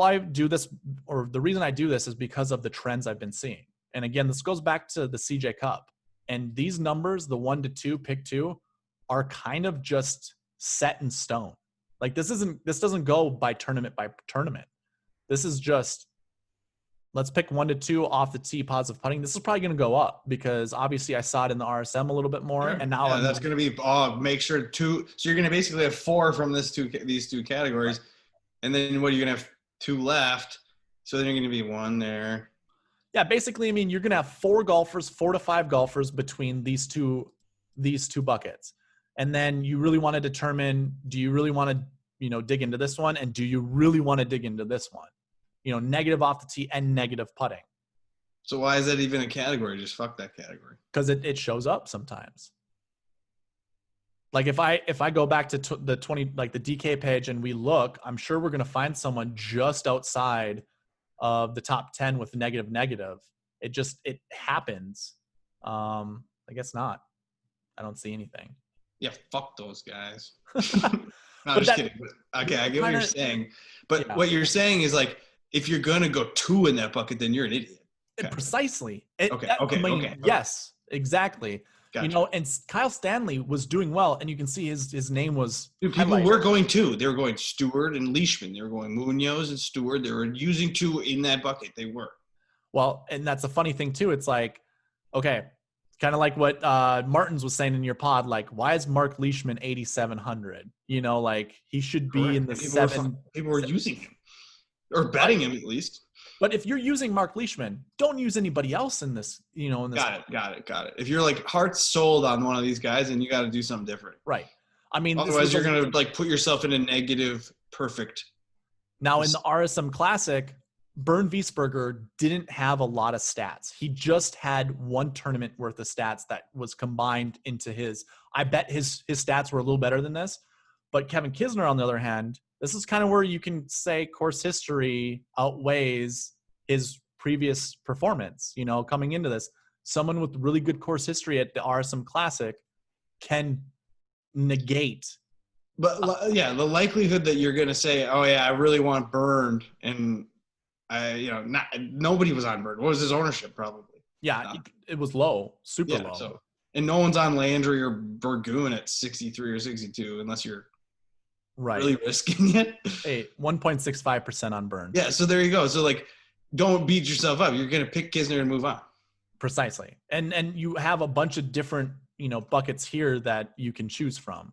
I do this, or the reason I do this, is because of the trends I've been seeing. And again, this goes back to the CJ Cup, and these numbers, the 1 to 2, pick 2, are kind of just set in stone. Like, this doesn't go by tournament. This is just, let's pick 1 to 2 off the tee positive putting. This is probably going to go up because obviously I saw it in the RSM a little bit more. Sure. And now that's going to be, make sure 2. So you're going to basically have 4 from these two categories. Right. And then what, you're going to have 2 left. So then you're going to be 1 there. Yeah. Basically, I mean, you're going to have 4 to 5 golfers between these two buckets. And then you really want to determine, do you really want to, dig into this one? And do you really want to dig into this one? Negative off the tee and negative putting. So why is that even a category? Just fuck that category. Because it shows up sometimes. Like if I go back to the 20, like the DK page, and we look, I'm sure we're gonna find someone just outside of the top 10 with negative. It happens. I guess not. I don't see anything. Yeah, fuck those guys. No, I'm But just kidding. Okay, I get what you're saying. But Yeah. what you're saying is like, if you're gonna go 2 in that bucket, then you're an idiot. Okay. Precisely. Okay. Yes, exactly. Gotcha. You know, and Kyle Stanley was doing well, and you can see his name was. Dude, people were going 2. They were going Stewart and Leishman. They were going Munoz and Stewart. They were using 2 in that bucket. They were. Well, and that's a funny thing too. It's like, okay, kind of like what Martins was saying in your pod. Like, why is Mark Leishman 8,700? You know, like he should be Correct. in the People were using him or betting him at least. But if you're using Mark Leishman, don't use anybody else in this. You know, in this. Got it. If you're like heart sold on one of these guys, then you got to do something different. Right. I mean, otherwise you're gonna like put yourself in a negative perfect. Now in the RSM Classic, Bernd Wiesberger didn't have a lot of stats. He just had one tournament worth of stats that was combined into his. I bet his stats were a little better than this. But Kevin Kisner, on the other hand, this is kind of where you can say course history outweighs his previous performance. You know, coming into this, someone with really good course history at the RSM Classic can negate. But yeah, the likelihood that you're going to say, oh yeah, I really want Bernd, and nobody was on Bernd. What was his ownership? Probably. Yeah, it was low, super low. So, and no one's on Landry or Burgoon at 63 or 62 unless you're really risking it. Hey, 1.65% on Bernd. Yeah, so there you go. So like, don't beat yourself up. You're going to pick Kisner and move on. Precisely. And you have a bunch of different, buckets here that you can choose from.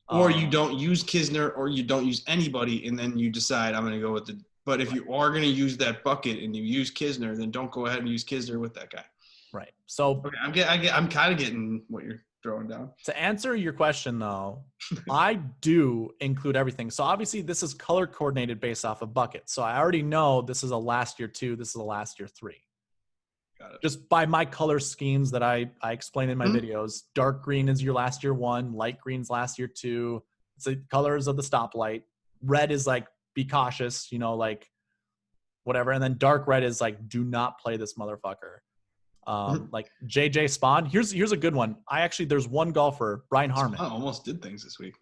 Or you don't use Kisner, or you don't use anybody, and then you decide I'm going to go with the. But if you are going to use that bucket and you use Kisner, then don't go ahead and use Kisner with that guy. Right. So okay, I'm kind of getting what you're throwing down. To answer your question, though, I do include everything. So obviously, this is color coordinated based off of buckets. So I already know this is a last year 2. This is a last year 3. Got it. Just by my color schemes that I explain in my videos. Dark green is your last year 1. Light green's last year 2. It's the colors of the stoplight. Red is like, be cautious, like whatever. And then dark red is like, do not play this motherfucker. Like JJ Spawn. Here's a good one. There's one golfer, Brian Harmon. Spawn almost did things this week.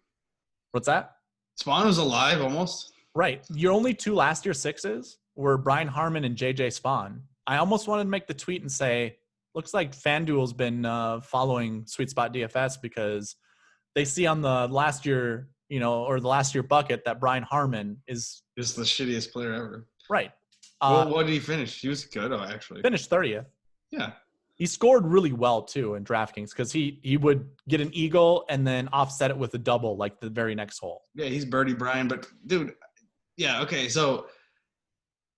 What's that? Spawn was alive almost. Right. Your only 2 last year 6s were Brian Harmon and JJ Spawn. I almost wanted to make the tweet and say, looks like FanDuel's been following SweetSpotDFS because they see on the last year, or the last year bucket that Brian Harmon is just the shittiest player ever. Right. What did he finish? He was good, actually. Finished 30th. Yeah. He scored really well, too, in DraftKings because he would get an eagle and then offset it with a double like the very next hole. Yeah, he's Birdie Brian. But, dude, yeah, okay. So,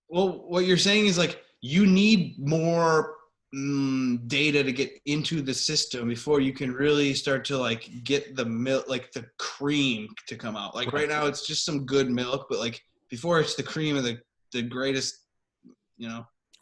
well, what you're saying is, like, you need more data to get into the system before you can really start to, like, get the milk, like, the cream to come out. Like, right now it's just some good milk, but, like, before it's the cream of the greatest,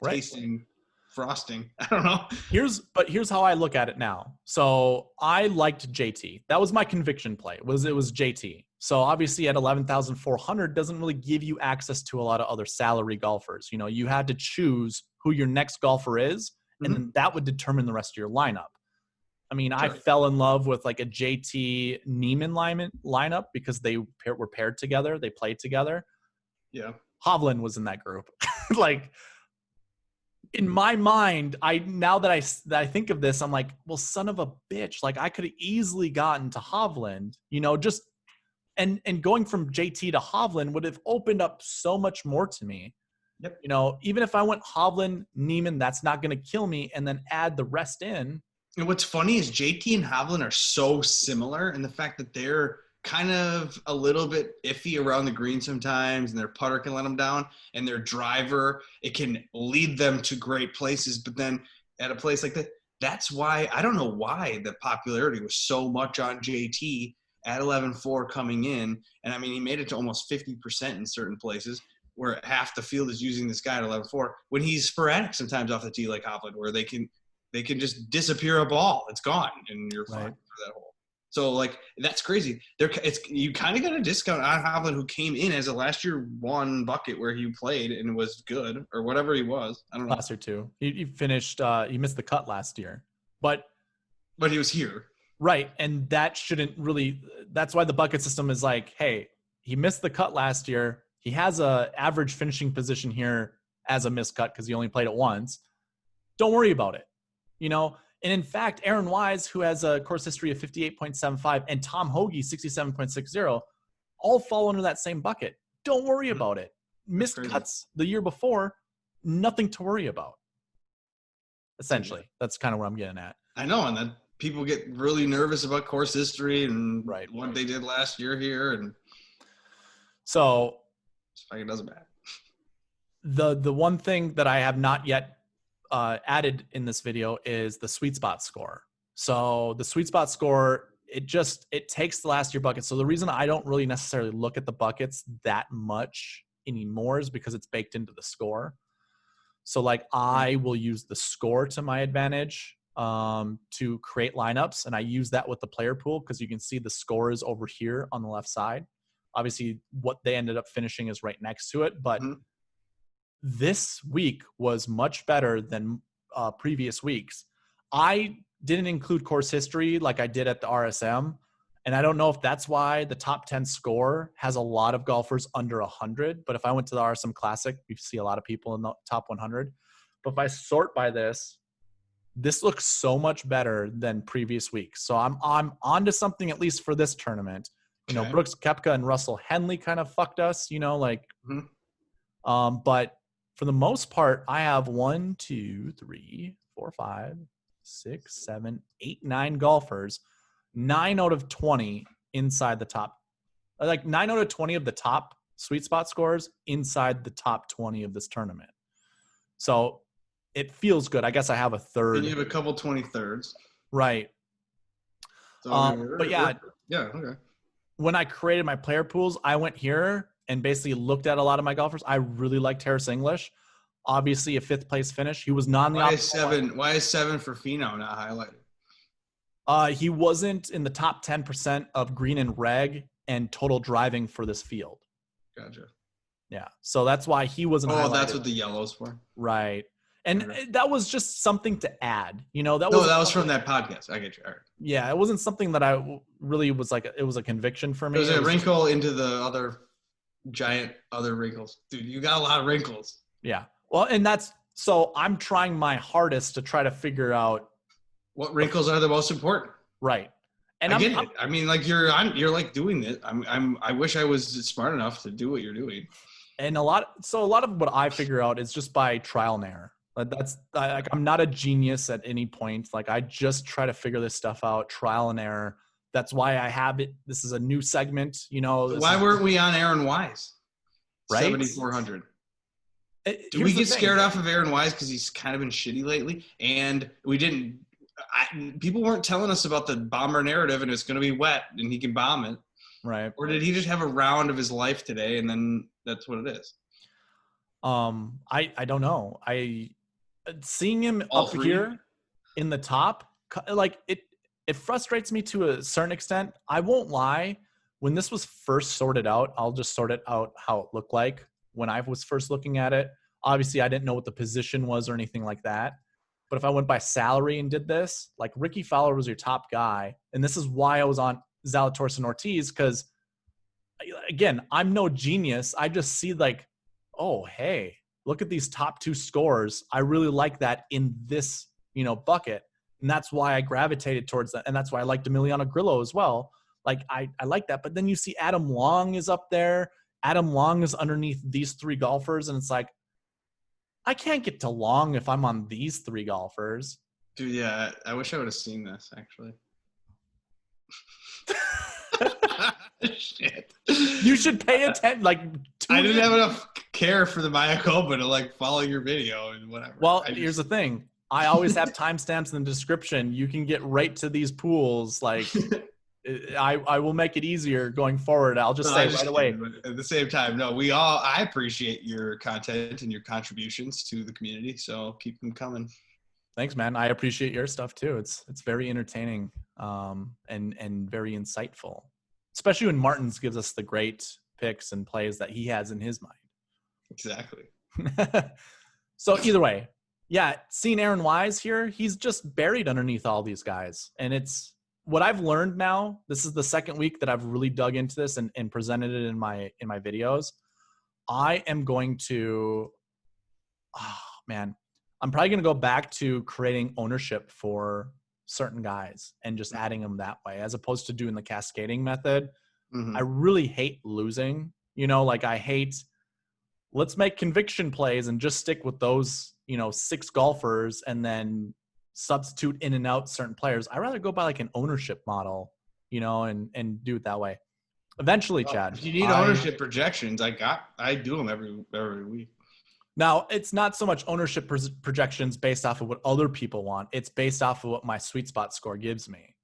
tasting frosting. I don't know. Here's how I look at it now. So I liked JT. That was my conviction play. It was JT. So obviously at 11,400 doesn't really give you access to a lot of other salary golfers. You had to choose who your next golfer is, and then that would determine the rest of your lineup. I mean, sure. I fell in love with like a JT Neiman lineup because they were paired together. They played together. Yeah. Hovland was in that group. Like, in my mind, now that I think of this, I'm like, well, son of a bitch. Like, I could have easily gotten to Hovland, just and going from JT to Hovland would have opened up so much more to me. Yep. Even if I went Hovland, Neiman, that's not going to kill me, and then add the rest in. And what's funny is JT and Hovland are so similar in the fact that they're kind of a little bit iffy around the green sometimes, and their putter can let them down, and their driver, it can lead them to great places. But then at a place like that, that's why, I don't know why the popularity was so much on JT at 11.4 coming in. And I mean, he made it to almost 50% in certain places where half the field is using this guy at 11.4 when he's sporadic sometimes off the tee like Hovland, where they can just disappear a ball. It's gone, and you're fine for that hole. So like that's crazy. You kind of got a discount on Hovland, who came in as a last year one bucket where he played and was good or whatever he was. I don't know. Last year too. He finished. He missed the cut last year, but he was here. Right, and that shouldn't really. That's why the bucket system is like, hey, he missed the cut last year. He has a average finishing position here as a missed cut because he only played it once. Don't worry about it, you know. And in fact, Aaron Wise, who has a course history of 58.75, and Tom Hoagie, 67.60, all fall under that same bucket. Don't worry about it. Missed cuts the year before, nothing to worry about. Essentially, that's kind of what I'm getting at. I know, and then people get really nervous about course history and what they did last year here, and so it doesn't matter. The one thing that I have not yet added in this video is the sweet spot score. So the sweet spot score, it takes the last year bucket. So the reason I don't really necessarily look at the buckets that much anymore is because it's baked into the score. So like I will use the score to my advantage to create lineups, and I use that with the player pool because you can see the score is over here on the left side. Obviously what they ended up finishing is right next to it, but this week was much better than previous weeks. I didn't include course history like I did at the RSM, and I don't know if that's why the top 10 score has a lot of golfers under 100, but if I went to the RSM Classic, you see a lot of people in the top 100. But if I sort by this looks so much better than previous weeks. So I'm onto something, at least for this tournament. You know, Brooks Koepka and Russell Henley kind of fucked us, you know, like but for the most part, I have 1, 2, 3, 4, 5, 6, 7, 8, 9 golfers, 9 out of 20 inside the top, like 9 out of 20 of the top sweet spot scores inside the top 20 of this tournament. So it feels good. I guess I have a third. And you have a couple 23rds. Right. So but yeah. Yeah, okay. When I created my player pools, I went here and basically looked at a lot of my golfers. I really liked Harris English. Obviously, a 5th place finish. He was not in the Why is 7 for Finau not highlighted? He wasn't in the top 10% of green and reg and total driving for this field. Gotcha. Yeah. So that's why he wasn't highlighted. That's what the yellow's for. Right. And that was just something to add. You know, that was from that podcast. I get you. All right. Yeah, it wasn't something that I really was like, it was a conviction for me. It was a wrinkle into the other giant other wrinkles. Dude, you got a lot of wrinkles. Yeah. Well, and so I'm trying my hardest to try to figure out what wrinkles are the most important. Right. And I get it. I mean, like you're like doing it. I wish I was smart enough to do what you're doing. And a lot of what I figure out is just by trial and error. I'm not a genius at any point. Like I just try to figure this stuff out, trial and error. That's why I have it. This is a new segment, you know. Why weren't we on Aaron Wise? Right? 7,400. Do we get scared off of Aaron Wise because he's kind of been shitty lately? And we didn't. People weren't telling us about the bomber narrative, and it's going to be wet, and he can bomb it. Right. Or did he just have a round of his life today, and then that's what it is? I don't know. Seeing him up here in the top, like it frustrates me to a certain extent. I won't lie. When this was first sorted out, I'll just sort it out how it looked like when I was first looking at it. Obviously, I didn't know what the position was or anything like that. But if I went by salary and did this, like Ricky Fowler was your top guy. And this is why I was on Zalatoris and Ortiz, because, again, I'm no genius. I just see like, oh, hey, look at these top 2 scores. I really like that in this, you know, bucket. And that's why I gravitated towards that. And that's why I liked Emiliano Grillo as well. Like, I like that. But then you see Adam Long is up there. Adam Long is underneath these 3 golfers. And it's like, I can't get to Long if I'm on these 3 golfers. Dude, yeah. I wish I would have seen this, actually. Shit. You should pay attention. Like, I didn't have enough care for the Mayakoba to like follow your video and whatever. Well, here's the thing. I always have timestamps in the description. You can get right to these pools. Like, I will make it easier going forward. I'll just say right away. At the same time, no, I appreciate your content and your contributions to the community. So keep them coming. Thanks, man. I appreciate your stuff too. It's very entertaining and very insightful, especially when Martins gives us the great picks and plays that he has in his Exactly. mind. So either way, yeah, seeing Aaron Wise here, he's just buried underneath all these guys. And it's what I've learned now. This is the second week that I've really dug into this and presented it in my videos. I am going to, I'm probably going to go back to creating ownership for certain guys and just adding them that way, as opposed to doing the cascading method. Mm-hmm. I really hate losing, like I hate, let's make conviction plays and just stick with those, 6 golfers and then substitute in and out certain players. I'd rather go by like an ownership model, and do it that way. Eventually, Chad. If you need ownership projections, I do them every week. Now, it's not so much ownership projections based off of what other people want. It's based off of what my sweet spot score gives me.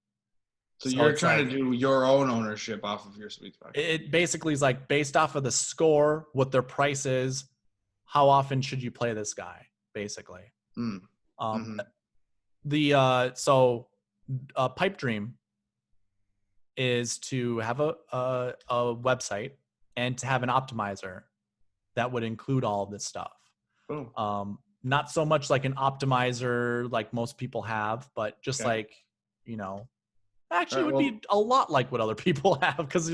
So you're trying to do your own ownership off of your sweet spot. It basically is like based off of the score, what their price is, how often should you play this guy, basically. Pipe dream is to have a website and to have an optimizer that would include all of this stuff. Not so much like an optimizer like most people have, but just actually it would be a lot like what other people have, because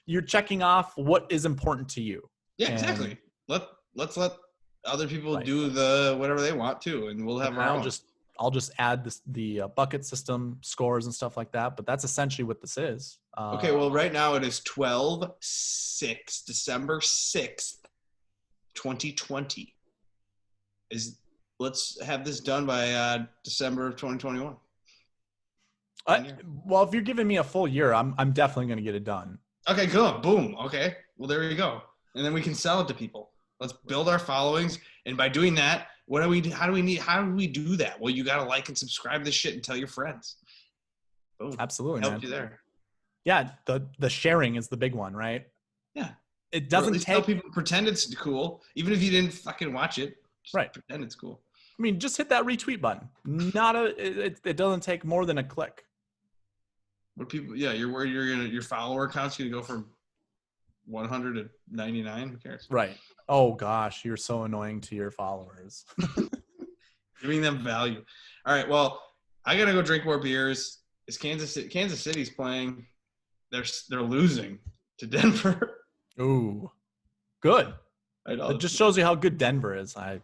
you're checking off what is important to you. Yeah, exactly. Let's let other people do the whatever they want to, and we'll have our own. I'll just add the bucket system scores and stuff like that, but that's essentially what this is. Okay, well, right now it is December 6th, 2020. Let's have this done by December of 2021. Well, if you're giving me a full year, I'm definitely going to get it done. Okay, good. Boom. Okay. Well, there you go. And then we can sell it to people. Let's build our followings. And by doing that, how do we do that? Well, you got to like and subscribe to this shit and tell your friends. Boom. Absolutely. Help you there. Yeah. The sharing is the big one, right? Yeah. It doesn't tell people, pretend it's cool. Even if you didn't fucking watch it. Right. Pretend it's cool. I mean, just hit that retweet button. It doesn't take more than a click. What people? Yeah, you're worried your follower count's gonna go from 100 to 99. Who cares? Right. Oh gosh, you're so annoying to your followers. Giving them value. All right. Well, I gotta go drink more beers. Is Kansas City's playing? They're losing to Denver. Ooh, good. It just shows you how good Denver is. I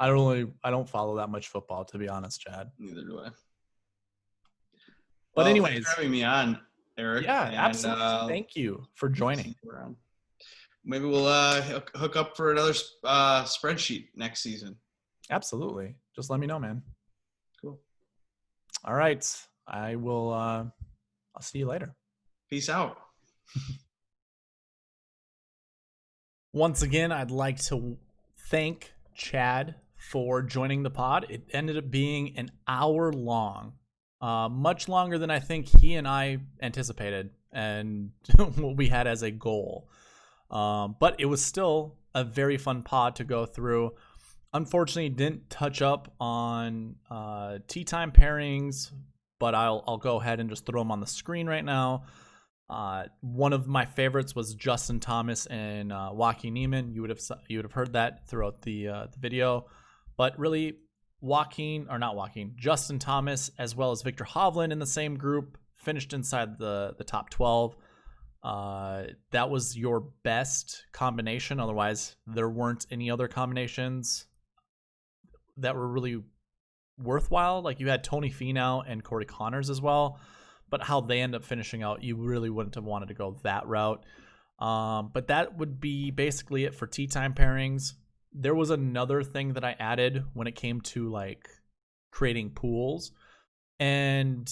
don't follow that much football, to be honest, Chad. Neither do I. But anyways, thanks for having me on, Eric. Yeah, absolutely. Thank you for joining. Maybe we'll hook up for another spreadsheet next season. Absolutely. Just let me know, man. Cool. All right. I will. I'll see you later. Peace out. Once again, I'd like to thank Chad for joining the pod. It ended up being an hour long. Much longer than I think he and I anticipated and what we had as a goal. But it was still a very fun pod to go through. Unfortunately, didn't touch up on Time Pairings, but I'll go ahead and just throw them on the screen right now. One of my favorites was Justin Thomas and Joaquin Niemann. You would have heard that throughout the video, but really Justin Thomas as well as Victor Hovland in the same group finished inside the top 12. That was your best combination. Otherwise, there weren't any other combinations that were really worthwhile. Like you had Tony Finau and Corey Connors as well, but how they end up finishing out, you really wouldn't have wanted to go that route. But that would be basically it for Time Pairings. There was another thing that I added when it came to like creating pools, and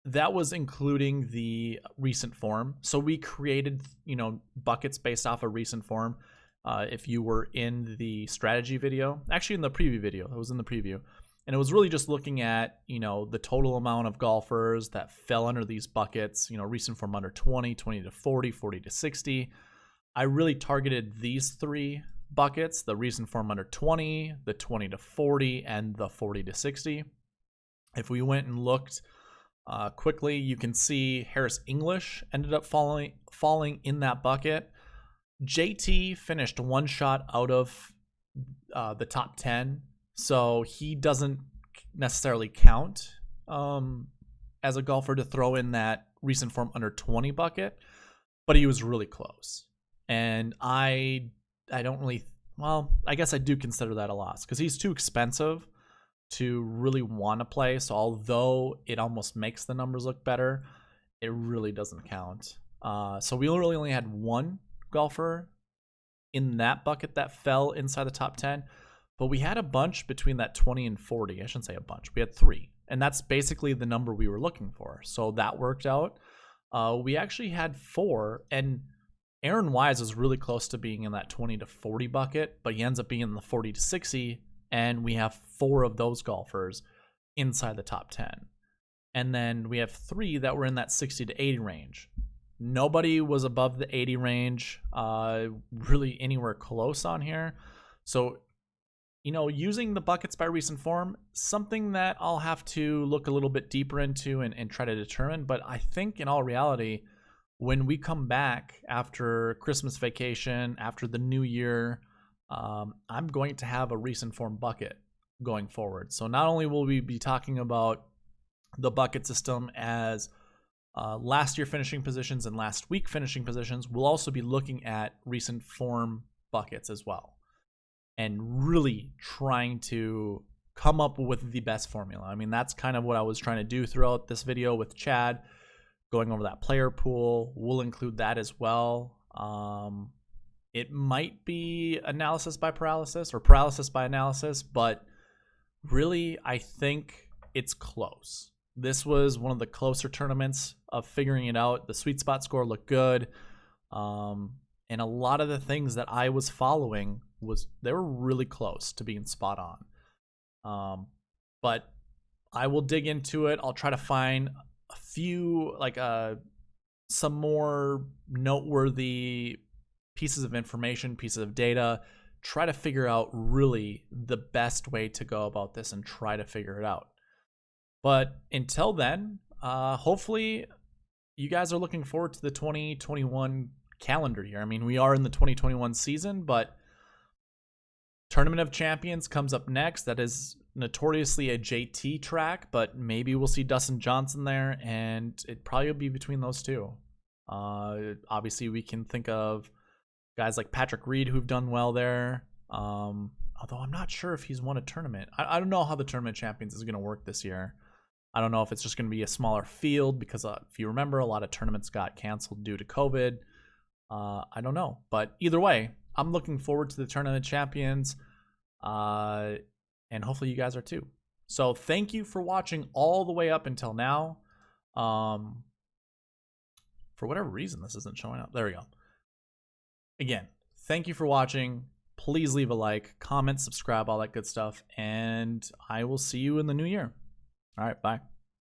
that was including the recent form. So we created, buckets based off of recent form. If you were in the strategy video, actually in the preview video, it was in the preview. And it was really just looking at, the total amount of golfers that fell under these buckets, recent form under 20, 20 to 40, 40 to 60. I really targeted these three buckets, the recent form under 20, the 20 to 40, and the 40 to 60. If we went and looked quickly, you can see Harris English ended up falling in that bucket. JT finished one shot out of the top 10, so he doesn't necessarily count as a golfer to throw in that recent form under 20 bucket, but he was really close. And I don't really, well, I guess I do consider that a loss because he's too expensive to really want to play. So although it almost makes the numbers look better, it really doesn't count. So we really only had one golfer in that bucket that fell inside the top 10, but we had a bunch between that 20 and 40. I shouldn't say a bunch. We had 3, and that's basically the number we were looking for. So that worked out. We actually had 4, and Aaron Wise is really close to being in that 20 to 40 bucket, but he ends up being in the 40 to 60, and we have 4 of those golfers inside the top 10. And then we have 3 that were in that 60 to 80 range. Nobody was above the 80 range, really anywhere close on here. So, using the buckets by recent form, something that I'll have to look a little bit deeper into and try to determine. But I think in all reality, when we come back after Christmas vacation, after the new year, I'm going to have a recent form bucket going forward. So not only will we be talking about the bucket system as last year finishing positions and last week finishing positions, we'll also be looking at recent form buckets as well and really trying to come up with the best formula. I mean, that's kind of what I was trying to do throughout this video with Chad, going over that player pool. We'll include that as well. It might be analysis by paralysis or paralysis by analysis, but really I think it's close. This was one of the closer tournaments of figuring it out. The sweet spot score looked good. And a lot of the things that I was following they were really close to being spot on. But I will dig into it. I'll try to find a few, some more noteworthy pieces of information, pieces of data, try to figure out really the best way to go about this and try to figure it out. But until then, hopefully you guys are looking forward to the 2021 calendar year. I mean, we are in the 2021 season, but Tournament of Champions comes up next. That is notoriously a JT track, but maybe we'll see Dustin Johnson there, and it probably will be between those two. Obviously, we can think of guys like Patrick Reed who've done well there, although I'm not sure if he's won a tournament. I don't know how the Tournament of Champions is going to work this year. I don't know if it's just going to be a smaller field because if you remember, a lot of tournaments got canceled due to COVID. I don't know. But either way, I'm looking forward to the Tournament of Champions, and hopefully you guys are too. So thank you for watching all the way up until now. For whatever reason, this isn't showing up. There we go. Again, thank you for watching. Please leave a like, comment, subscribe, all that good stuff, and I will see you in the new year. All right, bye.